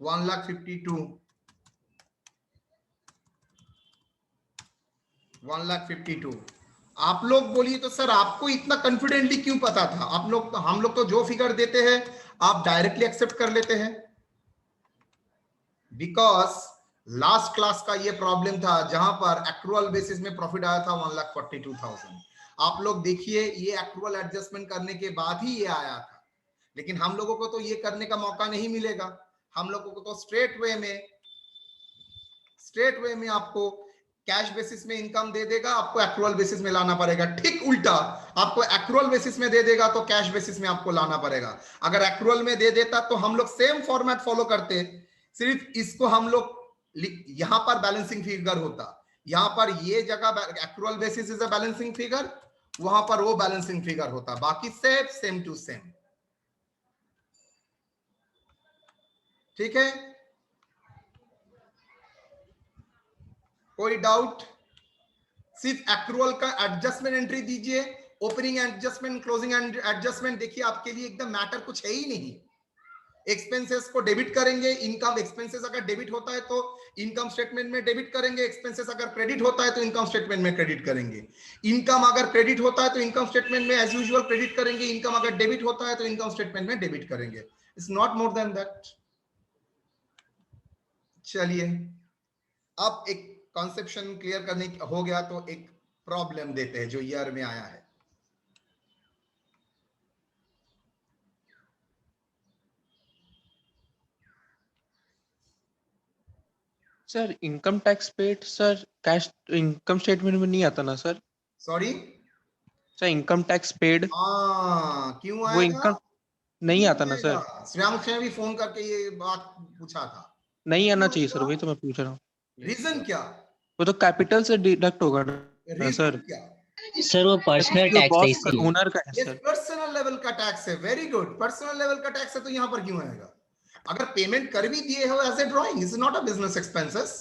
1,52,000 आप लोग बोलिए तो सर आपको इतना कॉन्फिडेंटली क्यों पता था? आप लोग तो, हम लोग तो जो फिगर देते हैं आप डायरेक्टली एक्सेप्ट कर लेते हैं। बिकॉज लास्ट क्लास का ये प्रॉब्लम था जहां पर एक्रूअल बेसिस में प्रॉफिट आया था 1,42,000। आप लोग देखिए ये एक्रूअल एडजस्टमेंट करने के बाद ही ये आया था, लेकिन हम लोगों को तो ये करने का मौका नहीं मिलेगा। हम लोगों को तो स्ट्रेट वे में आपको कैश बेसिस में इनकम दे देगा, आपको एक्रूअल बेसिस में लाना पड़ेगा। ठीक उल्टा, आपको एक्रूअल बेसिस में दे देगा तो कैश बेसिस में आपको लाना पड़ेगा। अगर एक्रूअल में दे देता तो हम लोग सेम फॉर्मेट फॉलो करते, सिर्फ इसको हम लोग यहां पर बैलेंसिंग फिगर होता, यहां पर ये जगह accrual basis is a balancing figure, वहां पर वो बैलेंसिंग फिगर होता, बाकी सेम टू सेम। ठीक है, कोई डाउट? सिर्फ एक्रूअल का एडजस्टमेंट एंट्री दीजिए, ओपनिंग एडजस्टमेंट क्लोजिंग एडजस्टमेंट देखिए आपके लिए एकदम मैटर कुछ है ही नहीं। एक्सपेंसेस को डेबिट करेंगे, इनकम एक्सपेंसेस अगर डेबिट होता है तो इनकम स्टेटमेंट में डेबिट करेंगे, एक्सपेंसेस अगर क्रेडिट होता है तो इनकम स्टेटमेंट में क्रेडिट करेंगे। इनकम अगर क्रेडिट होता है तो इनकम स्टेटमेंट में एज यूजुअल क्रेडिट करेंगे, इनकम अगर डेबिट होता है तो इनकम स्टेटमेंट में डेबिट करेंगे। It's not more than that. चलिए अब एक कॉन्सेप्शन क्लियर करने हो गया तो एक प्रॉब्लम देते हैं जो ईयर में आया है। Sir income tax paid sir cash income statement में नहीं आता ना sir? Sorry sir income tax paid क्यों वो आएगा? इनकम नहीं आता ना सर, श्रेयांश ने भी फोन करके ये बात पूछा था, नहीं आना चाहिए सर, वही तो मैं पूछ रहा हूँ। रीजन क्या? वो तो कैपिटल से डिडक्ट होगा ना रीजन सर, क्या? सर वो पर्सनल जो टैक्स है बॉस इसीलिए। ओनर का है ये सर। पर्सनल लेवल का टैक्स है। वेरी गुड, पर्सनल लेवल का टैक्स है तो यहाँ पर क्यों आएगा? अगर पेमेंट कर भी दिए हो as a drawing, is not a business expenses.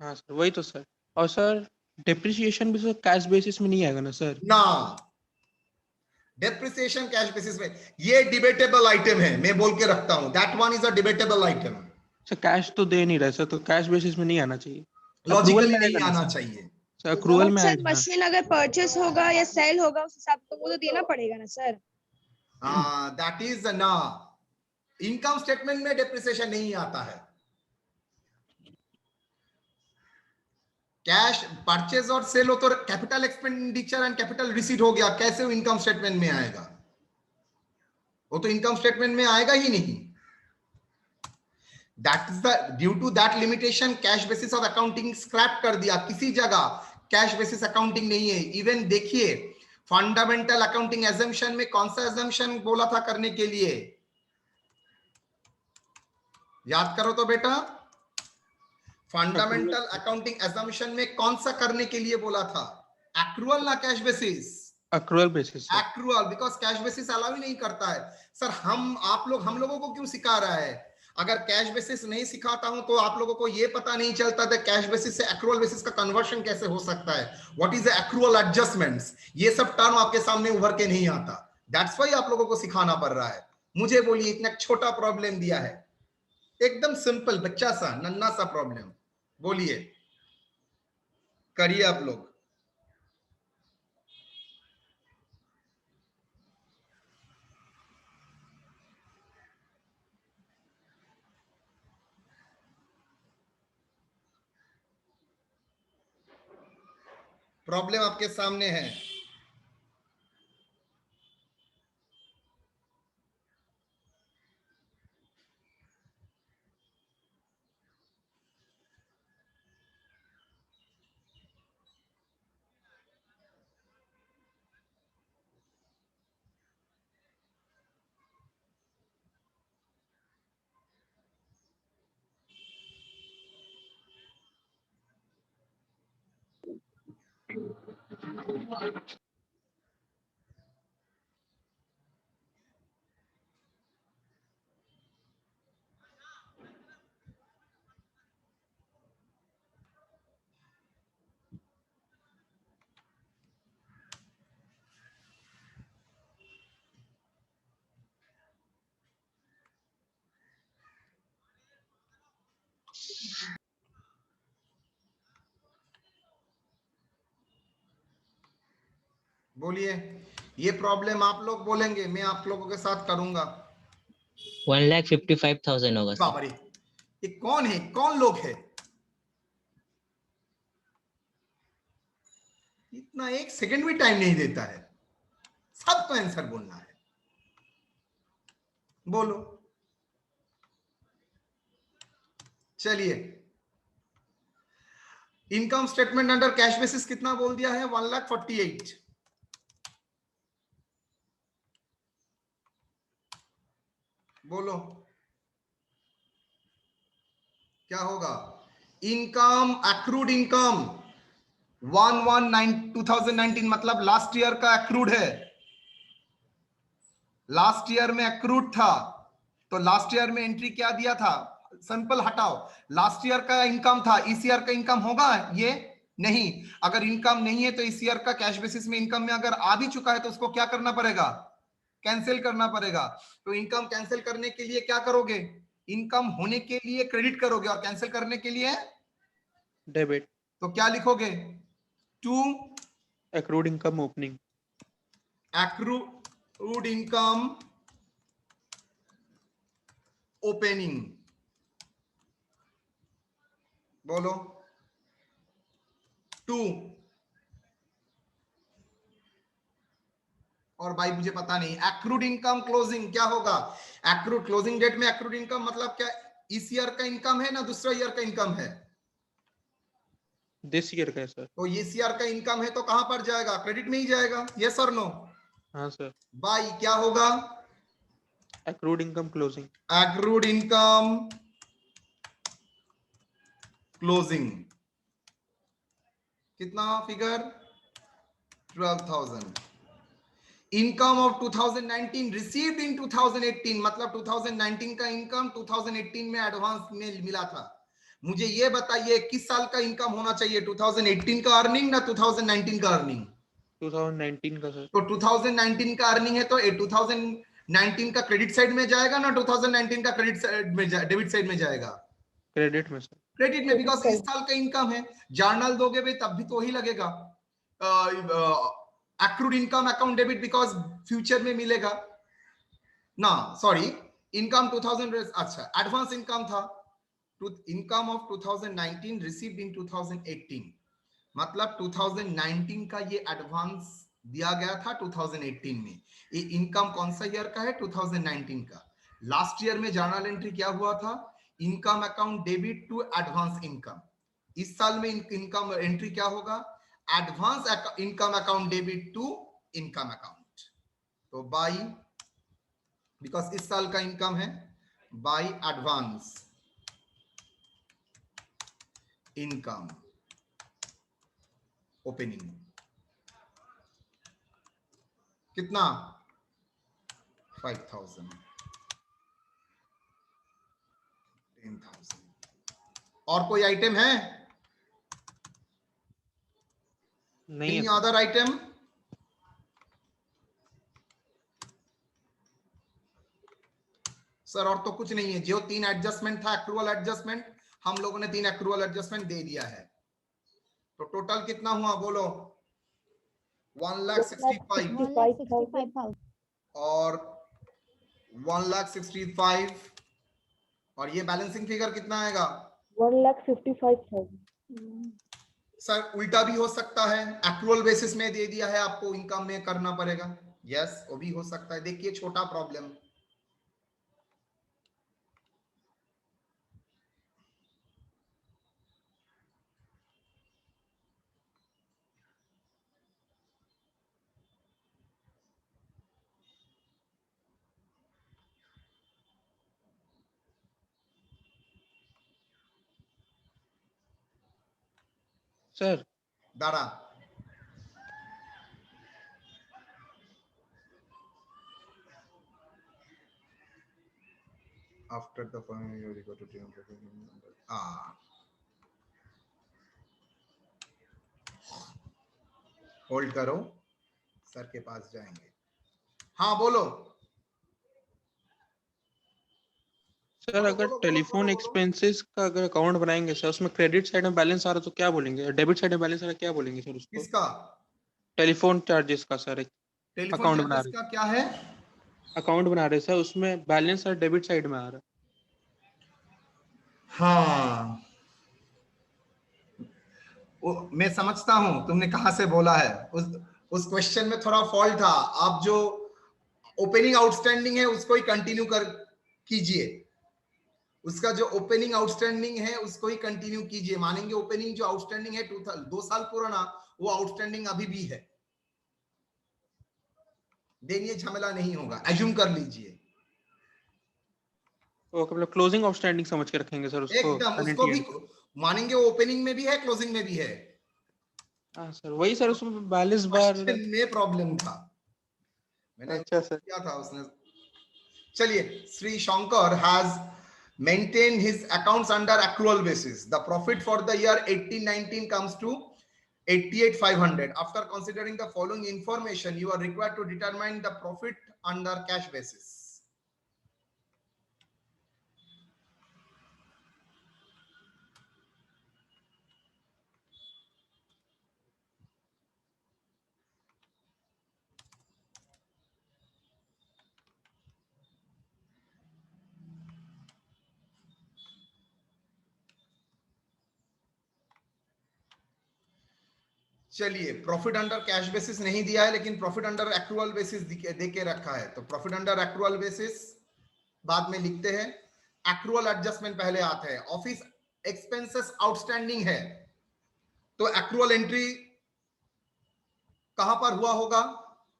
हाँ सर वही तो सर। और सर डिप्रिसिएशन भी सर कैश बेसिस में नहीं आएगा ना सर? ना, डेप्रिसिएशन कैश बेसिस में, ये डिबेटेबल आइटम है, मैं बोल के रखता हूं, that one is a debatable item. Sir cash तो दे नहीं रहे सर, तो कैश बेसिस में नहीं आना चाहिए, अक्रूवल लॉजिकली में नहीं आएगा ना आना सर? चाहिए। सर अक्रूवल में सर आएगा ना? मशीन अगर परचेस होगा या सेल होगा उस हिसाब तो वो तो देना पड़ेगा ना सर। दैट इज ना, इनकम स्टेटमेंट में डेप्रिसिएशन नहीं आता है। कैश परचेज और सेल हो तो capital expenditure and capital receipt हो गया, कैसे वो इनकम स्टेटमेंट में आएगा? वो तो इनकम स्टेटमेंट में आएगा ही नहीं। That is the due to that limitation cash basis of accounting scrap कर दिया, किसी जगह कैश बेसिस अकाउंटिंग नहीं है। इवन देखिए फंडामेंटल अकाउंटिंग एजम्पशन में कौन सा एजम्पशन बोला था करने के लिए, याद करो तो बेटा। फंडामेंटल अकाउंटिंग एजम्पशन में कौन सा करने के लिए बोला था? एक्रूअल ना cash basis? Accrual basis sir. Accrual, because cash basis allow ही नहीं करता है। सर हम लोगों को क्यों सिखा रहा है? अगर कैश बेसिस नहीं सिखाता हूं तो आप लोगों को ये पता नहीं चलता था कैश बेसिस से एक्रूअल बेसिस का कन्वर्शन कैसे हो सकता है, व्हाट इज एक्रूअल एडजस्टमेंट्स, ये सब टर्म आपके सामने उभर के नहीं आता। दैट्स व्हाई आप लोगों को सिखाना पड़ रहा है। मुझे बोलिए, इतना छोटा प्रॉब्लम दिया है, एकदम सिंपल बच्चा सा नन्ना सा प्रॉब्लम, बोलिए करिए आप लोग। प्रॉब्लम आपके सामने है। बोलिए, ये प्रॉब्लम आप लोग बोलेंगे, मैं आप लोगों के साथ करूंगा। 1,55,000 होगा सर। बाबा रे, ये कौन है, कौन लोग है? इतना एक सेकंड भी टाइम नहीं देता है, सबको आंसर बोलना है। बोलो, चलिए। Income statement under cash basis कितना बोल दिया है? 1,48,000। बोलो क्या होगा? इनकम, एक्रूड इनकम 1/1/2019, मतलब लास्ट ईयर का एक्रूड है। लास्ट ईयर में एक्रूड था, तो लास्ट ईयर में एंट्री क्या दिया था? सिंपल हटाओ, लास्ट ईयर का इनकम था, इस ईयर का इनकम होगा ये? नहीं। अगर इनकम नहीं है तो इस ईयर का कैश बेसिस में इनकम में अगर आ भी चुका है तो उसको क्या करना पड़ेगा? कैंसिल करना पड़ेगा। तो इनकम कैंसिल करने के लिए क्या करोगे? इनकम होने के लिए क्रेडिट करोगे और कैंसिल करने के लिए डेबिट। तो क्या लिखोगे? To accrued income opening. Accrued income opening. बोलो 2। और भाई मुझे पता नहीं, एक्रूड इनकम क्लोजिंग क्या होगा? एक्रूड क्लोजिंग डेट में एक्रूड इनकम मतलब क्या? इस ईयर का इनकम है ना दूसरा ईयर का इनकम है? दिस ईयर का है सर। तो ये सीआर का इनकम है तो कहां पर जाएगा? क्रेडिट में ही जाएगा। यस और नो? हाँ सर। बाई क्या होगा? Accrued income closing. Accrued income closing कितना figure? 12,000। Income of 2019 received in 2018, मतलब 2019 का इनकम 2018 में एडवांस में मिला था। मुझे ये बताइए किस साल का इनकम होना चाहिए? 2018 का अर्निंग ना 2019 का अर्निंग? 2019 का सर। तो 2019 का अर्निंग है तो 2019 का क्रेडिट साइड में जाएगा ना 2019 का क्रेडिट साइड में डेबिट साइड में जाएगा? क्रेडिट में सर। क्रेडिट में, बिकॉज इस साल का इनकम है। जर्नल दोगे भी तब भी तो वही लगेगा। Accrued income account debit because future में मिलेगा ना। सॉरी, इनकम 2000, अच्छा एडवांस इनकम था। इनकम ऑफ 2019 रिसीव्ड इन 2018, मतलब 2019 का ये एडवांस दिया गया था 2018 में। ये इनकम कौन सा ईयर का है? 2019 का। लास्ट ईयर में जर्नल एंट्री क्या हुआ था? Income account debit to advance income. इस साल में इनकम एंट्री क्या होगा? Advance income account debit to income account. तो बाई, बिकॉज इस साल का इनकम है, बाई एडवांस इनकम ओपनिंग कितना? 5,000, 10,000। और कोई आइटम है? नहीं एनी है अदर आइटम? सर और तो कुछ नहीं है। जो 3 एडजस्टमेंट था, एक्रूअल एडजस्टमेंट, हम लोगों ने 3 एक्रूअल एडजस्टमेंट दे दिया है। तो टोटल कितना हुआ बोलो? 1,65,000 और 1,65,000, और ये बैलेंसिंग फिगर कितना आएगा? 1,55,000। सर उल्टा भी हो सकता है, एक्रूअल बेसिस में दे दिया है आपको, इनकम में करना पड़ेगा। यस, वो भी हो सकता है। देखिए छोटा प्रॉब्लम। सर। दाड़ा आफ्टर द होल्ड करो, सर के पास जाएंगे। हाँ बोलो सर अगर टेलीफोन एक्सपेंसेस का अगर अकाउंट बनाएंगे सर, उसमें क्रेडिट साइड में बैलेंस आ रहा तो क्या बोलेंगे? डेबिट साइड में बैलेंस आ रहा क्या बोलेंगे सर उसको? किसका? टेलीफोन चार्जेस का सर। टेलीफोन अकाउंट बना चार्जेस रहे, का क्या है? अकाउंट बना रहे सर, उसमें बैलेंस सर डेबिट साइड में आ रहा है। हाँ मैं समझता हूं तुमने कहां से बोला है। उस क्वेश्चन में थोड़ा फॉल्ट था। आप जो ओपनिंग आउटस्टैंडिंग है उसको ही कंटिन्यू कर कीजिए। उसका जो ओपनिंग आउटस्टैंडिंग है उसको ही कंटिन्यू कीजिए। मानेंगे ओपनिंग जो आउटस्टैंडिंग है 2 साल पुराना, वो आउटस्टैंडिंग अभी भी है। देनिए झमेला नहीं होगा, एज्यूम कर लीजिए। तो मतलब क्लोजिंग आउटस्टैंडिंग समझ के रखेंगे सर उसको। एकदम उसको भी मानेंगे, ओपनिंग में भी है, क्लोजिंग में भी है। हाँ सर, वही सर, उसमें बैलेंस बार में प्रॉब्लम था। मैंने अच्छा सर क्या था उसने। चलिए, Shri Shankar has maintain his accounts under accrual basis. The profit for the year 18-19 comes to 88,500. After considering the following information, you are required to determine the profit under cash basis. चलिए, profit under cash basis नहीं दिया है, लेकिन profit under accrual basis दे के रखा है। तो profit under accrual basis बाद में लिखते हैं, एक्रूअल एडजस्टमेंट पहले आता है। ऑफिस एक्सपेंसेस आउटस्टैंडिंग है तो एक्रूअल एंट्री कहां पर हुआ होगा?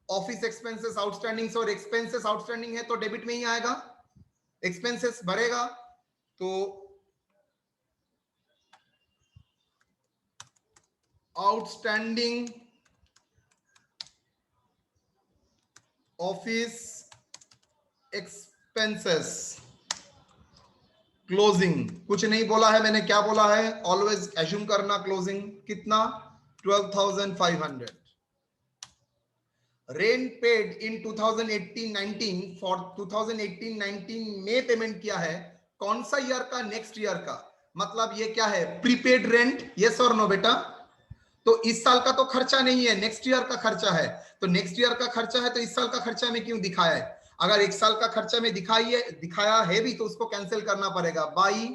ऑफिस एक्सपेंसेस आउटस्टैंडिंग और एक्सपेंसेस आउटस्टैंडिंग है तो डेबिट में ही आएगा, एक्सपेंसेस बढ़ेगा तो आउटस्टैंडिंग ऑफिस एक्सपेंसेस क्लोजिंग, कुछ नहीं बोला है मैंने, क्या बोला है? ऑलवेज एज्यूम करना क्लोजिंग कितना 12,500। रेंट पेड इन 2018-19 फॉर 2018-19 में पेमेंट किया है, कौन सा ईयर का? नेक्स्ट ईयर का, मतलब ये क्या है? प्रीपेड रेंट, यस और नो बेटा? तो इस साल का तो खर्चा नहीं है, नेक्स्ट ईयर का खर्चा है, तो नेक्स्ट ईयर का खर्चा है तो इस साल का खर्चा में क्यों दिखाया है? अगर एक साल का खर्चा में दिखाया है भी तो उसको कैंसिल करना पड़ेगा बाई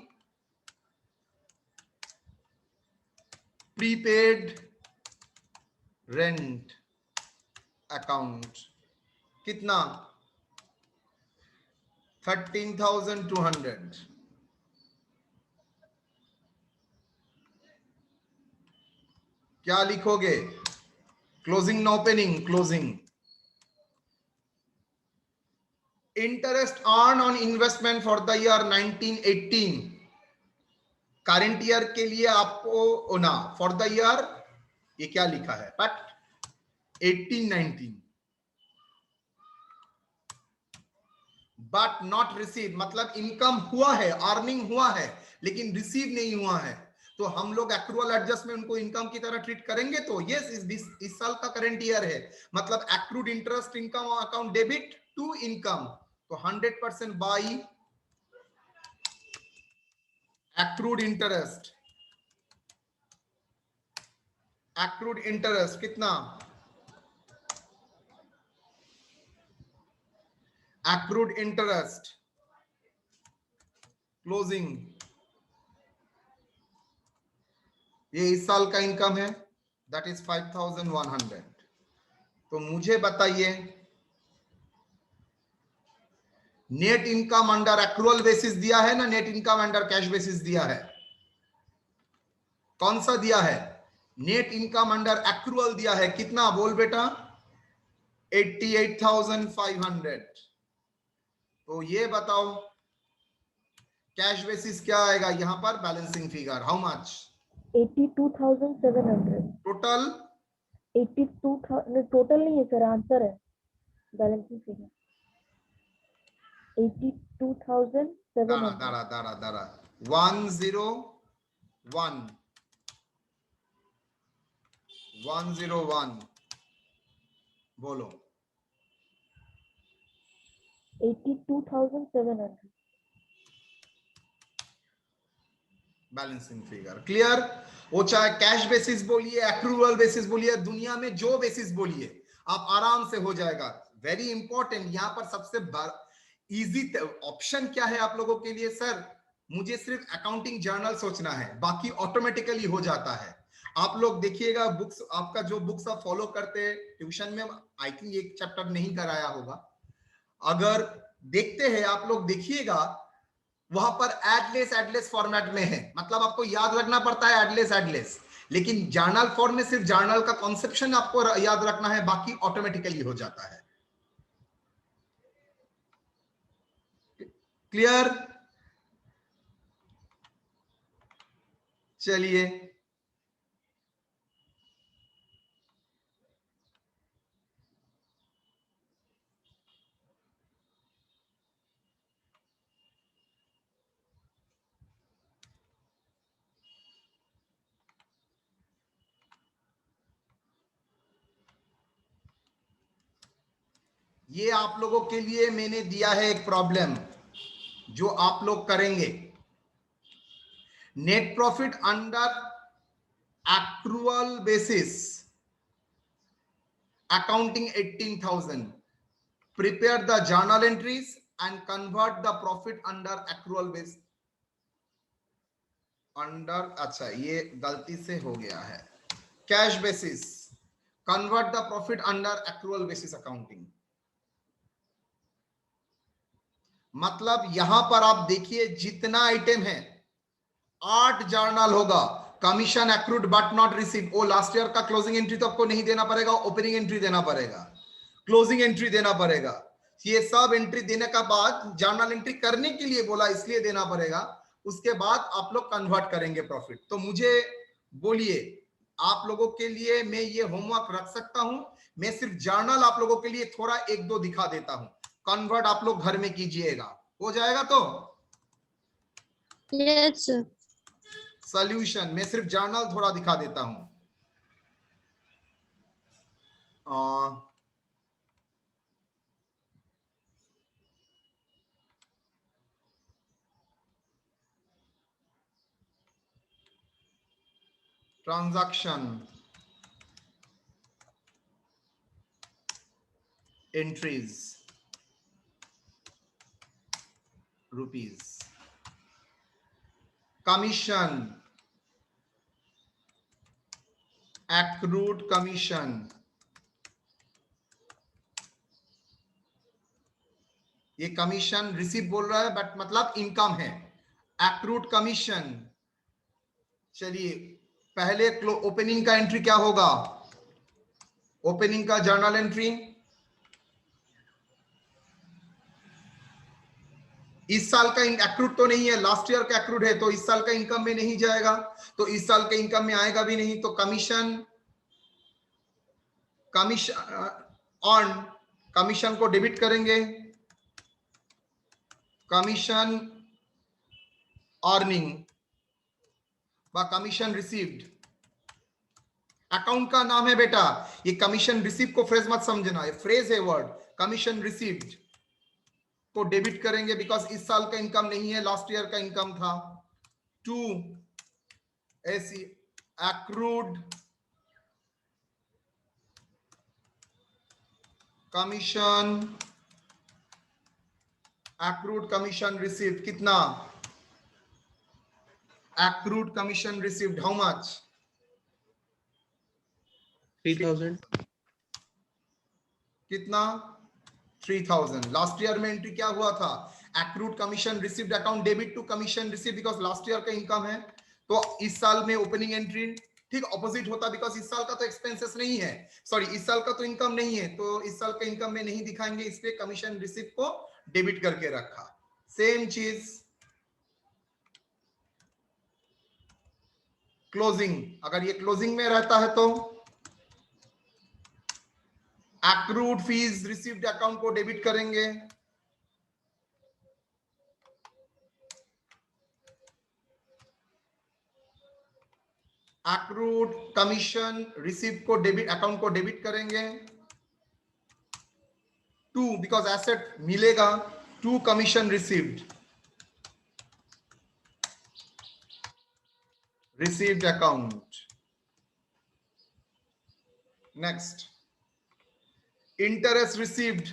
प्रीपेड रेंट अकाउंट। कितना? 13,200। क्या लिखोगे? Closing no opening, closing. Interest earn on investment for the year 1918, current year के लिए आपको ना फॉर द ईयर, ये क्या लिखा है बट 18-19, बट नॉट रिसीव, मतलब इनकम हुआ है, अर्निंग हुआ है लेकिन रिसीव नहीं हुआ है, तो हम लोग एक्रूअल एडजस्टमेंट उनको इनकम की तरह ट्रीट करेंगे। तो यस, इस साल का करंट ईयर है, मतलब accrued interest income account debit to income, तो 100% by accrued interest. Accrued interest कितना? एक्रूड इंटरेस्ट क्लोजिंग, ये इस साल का इनकम है, दैट इज 5,100। तो मुझे बताइए net income under accrual basis दिया है ना net income under cash basis दिया है? कौन सा दिया है? नेट इनकम अंडर एक्रूअल दिया है, कितना बोल बेटा? 88,500। तो ये बताओ कैश बेसिस क्या आएगा यहां पर? Balancing figure how much? 82,700। Total 82,000 total नहीं है सर, आंसर है बैलेंसिंग फिगर 82,700। दारा 101 बोलो। 82,700 बैलेंसिंग फिगर क्लियर? वो चाहे कैश बेसिस बोलिए, एक्रूअल बेसिस बोलिए, दुनिया में जो बेसिस बोलिए आप आराम से हो जाएगा। वेरी इंपॉर्टेंट, यहाँ पर सबसे इजी ऑप्शन क्या है आप लोगों के लिए? सर मुझे सिर्फ अकाउंटिंग जर्नल सोचना है, बाकी ऑटोमेटिकली हो जाता है। आप लोग देखिएगा बुक्स, आपका जो बुक्स आप फॉलो करते हैं ट्यूशन में, आई थिंक एक चैप्टर नहीं कराया होगा, अगर देखते हैं आप लोग देखिएगा वहां पर एडलेस फॉर्मेट में है, मतलब आपको याद रखना पड़ता है एडलेस, लेकिन जर्नल फॉर्म में सिर्फ जर्नल का कॉन्सेप्शन आपको याद रखना है, बाकी ऑटोमेटिकली हो जाता है। क्लियर? चलिए ये आप लोगों के लिए मैंने दिया है एक प्रॉब्लम जो आप लोग करेंगे। Net profit under accrual basis accounting 18,000, prepare the journal entries and convert the profit under accrual basis under, अच्छा ये गलती से हो गया है, cash basis, convert the profit under accrual basis accounting. मतलब यहां पर आप देखिए जितना आइटम है 8 जर्नल होगा commission accrued but not receive, वो लास्ट ईयर का क्लोजिंग एंट्री तो आपको नहीं देना पड़ेगा, ओपनिंग एंट्री देना पड़ेगा, क्लोजिंग एंट्री देना पड़ेगा। ये सब एंट्री देने का बाद जर्नल एंट्री करने के लिए बोला, इसलिए देना पड़ेगा। उसके बाद आप लोग कन्वर्ट करेंगे प्रॉफिट। तो मुझे बोलिए, आप लोगों के लिए मैं ये होमवर्क रख सकता हूं? मैं सिर्फ जर्नल आप लोगों के लिए थोड़ा एक दो दिखा देता हूं, कन्वर्ट आप लोग घर में कीजिएगा, हो जाएगा? तो यस सर। सॉल्यूशन मैं सिर्फ जर्नल थोड़ा दिखा देता हूं। Transaction entries rupees, commission accrued commission, ये कमीशन रिसीव बोल रहा है बट मतलब इनकम है, एक्रूड कमीशन। चलिए पहले ओपनिंग का एंट्री क्या होगा? ओपनिंग का जर्नल एंट्री इस साल का एक्रूड तो नहीं है, लास्ट ईयर का एक्रूड है, तो इस साल का इनकम में नहीं जाएगा, तो इस साल के इनकम में आएगा भी नहीं। तो कमीशन ऑन कमीशन को डेबिट करेंगे, कमीशन अर्निंग व कमीशन रिसीव्ड। अकाउंट का नाम है बेटा, ये कमीशन रिसीव को फ्रेज मत समझना, ये फ्रेज है वर्ड। कमीशन रिसीव्ड को डेबिट करेंगे बिकॉज इस साल का इनकम नहीं है, लास्ट ईयर का इनकम था। टू ऐसी accrued commission, accrued commission received कितना? Accrued commission received how much? 3000। कितना? 3000। लास्ट ईयर में एंट्री क्या हुआ था? Accrued commission received account debit to commission received because last year का इनकम है। तो इस साल में ओपनिंग एंट्री ठीक ऑपोजिट होता बिकॉज इस साल का तो एक्सपेंसेस नहीं है, सॉरी इस साल का तो इनकम नहीं है, तो इस साल का इनकम में नहीं दिखाएंगे, इसलिए कमीशन रिसीव को डेबिट करके रखा। सेम चीज क्लोजिंग, अगर ये क्लोजिंग में रहता है तो एक्रूड फीस रिसीव्ड अकाउंट को डेबिट करेंगे, एक्रूड कमीशन रिसीव को डेबिट अकाउंट को डेबिट करेंगे। टू बिकॉज एसेट मिलेगा, to commission received, received account. Next interest received,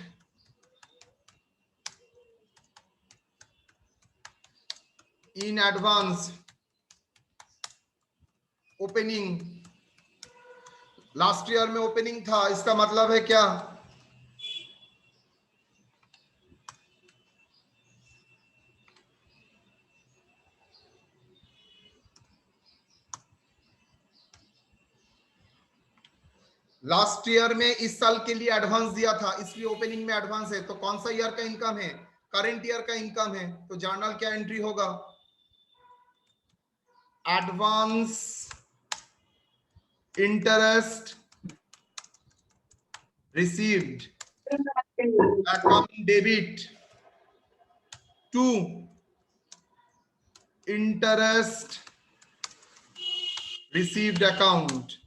in advance opening, last year में ओपनिंग था, इसका मतलब है क्या? लास्ट ईयर में इस साल के लिए एडवांस दिया था, इसलिए ओपनिंग में एडवांस है। तो कौन सा ईयर का इनकम है? करंट ईयर का इनकम है। तो जर्नल क्या एंट्री होगा? Advance interest received account debit to interest received account.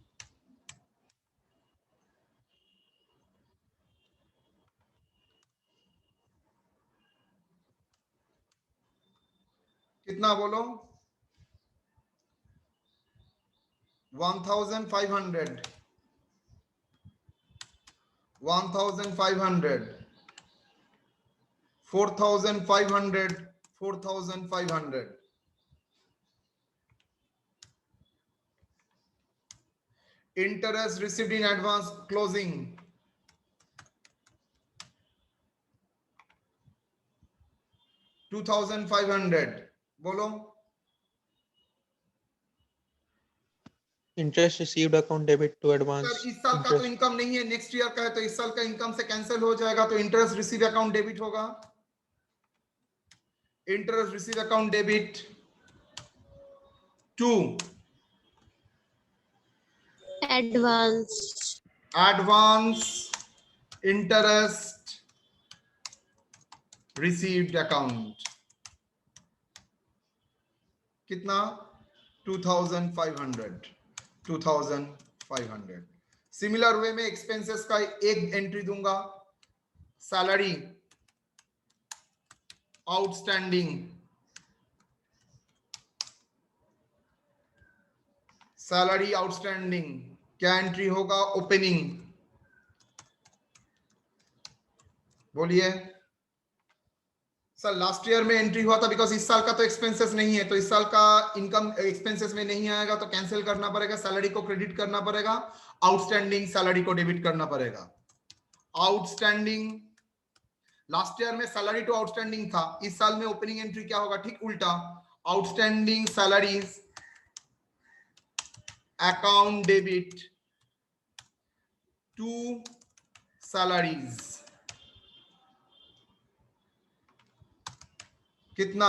कितना बोलो? 1500, 1500, 4500, 4500। Interest received in advance closing 2500। बोलो interest received account debit to advance sir इस साल का तो इनकम नहीं है, नेक्स्ट ईयर का है, तो इस साल का इनकम से कैंसिल हो जाएगा, तो इंटरेस्ट रिसीव अकाउंट डेबिट होगा। Interest receive account debit to advance interest received account, कितना 2500। सिमिलर वे में एक्सपेंसेस का एक एंट्री दूंगा, सैलरी आउटस्टैंडिंग, सैलरी आउटस्टैंडिंग क्या एंट्री होगा, ओपनिंग, बोलिए सर। लास्ट ईयर में एंट्री हुआ था, बिकॉज इस साल का तो एक्सपेंसेस नहीं है, तो इस साल का इनकम एक्सपेंसेस में नहीं आएगा, तो कैंसिल करना पड़ेगा, सैलरी को क्रेडिट करना पड़ेगा, आउटस्टैंडिंग सैलरी को डेबिट करना पड़ेगा। आउटस्टैंडिंग, लास्ट ईयर में सैलरी टू आउटस्टैंडिंग था, इस साल में ओपनिंग एंट्री क्या होगा, ठीक उल्टा, outstanding salaries account debit to salaries, कितना,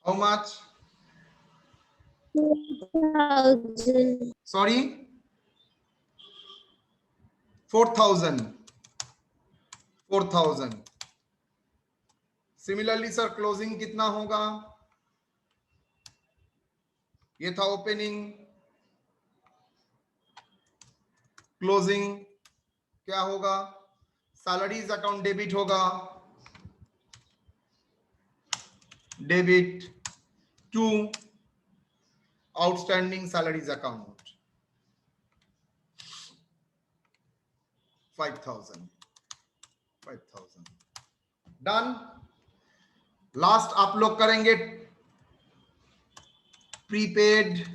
how much, sorry 4,000। Similarly sir closing कितना होगा, ये था ओपनिंग, क्लोजिंग क्या होगा, सैलरीज अकाउंट डेबिट होगा, debit to outstanding salaries account 5,000। Done. Last आप लोग करेंगे prepaid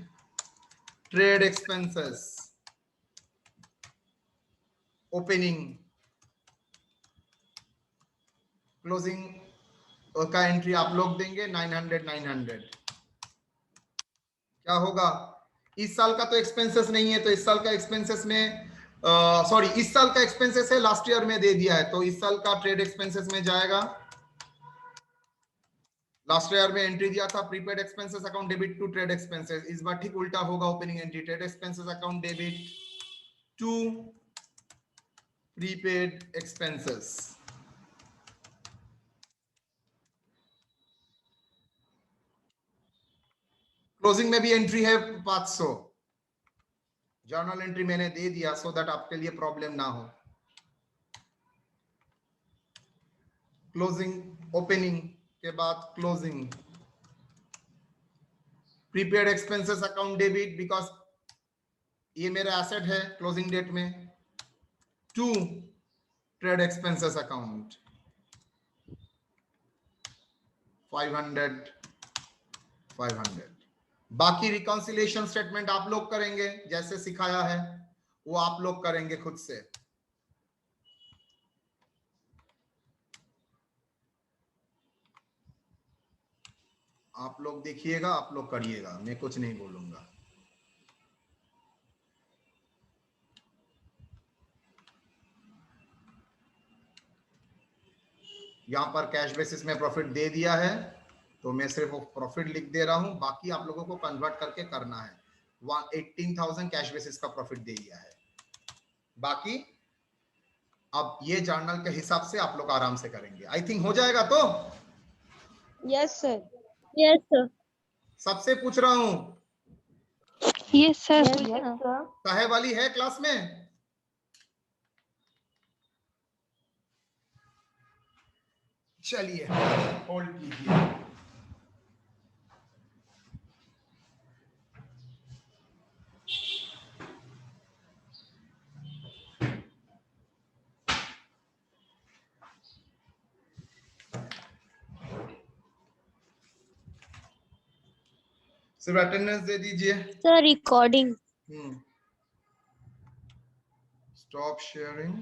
trade expenses, opening, closing का एंट्री आप लोग देंगे 900। क्या होगा, इस साल का तो एक्सपेंसेस नहीं है, तो इस साल का एक्सपेंसेस में सॉरी इस साल का एक्सपेंसेस है, लास्ट ईयर में दे दिया है, तो इस साल का ट्रेड एक्सपेंसेस में जाएगा। लास्ट ईयर में एंट्री दिया था prepaid expenses account debit to trade expenses, इस बार ठीक उल्टा होगा, opening entry trade expenses account debit to prepaid expenses. Closing में भी एंट्री है 500, जर्नल एंट्री मैंने दे दिया सो दैट आपके लिए प्रॉब्लम ना हो। क्लोजिंग, ओपनिंग के बाद closing, prepaid expenses account debit, because ये मेरा एसेट है क्लोजिंग डेट में, टू ट्रेड एक्सपेंसेस अकाउंट 500। बाकी रिकॉन्सिलिएशन स्टेटमेंट आप लोग करेंगे, जैसे सिखाया है वो आप लोग करेंगे खुद से। आप लोग देखिएगा, आप लोग करिएगा, मैं कुछ नहीं बोलूंगा। यहां पर कैश बेसिस में प्रॉफिट दे दिया है, तो मैं सिर्फ प्रॉफिट लिख दे रहा हूं, बाकी आप लोगों को कन्वर्ट करके करना है। 18,000 कैश बेसिस का प्रॉफिट दे दिया है, बाकी अब ये जर्नल के हिसाब से आप लोग आराम से करेंगे। आई थिंक हो जाएगा। तो यस सर, यस सर, सबसे पूछ रहा हूं, यस सर, साहेब वाली है क्लास में? चलिए होल्ड कीजिए। सिर्फ अटेंडेंस दे दीजिए। Sir recording stop sharing.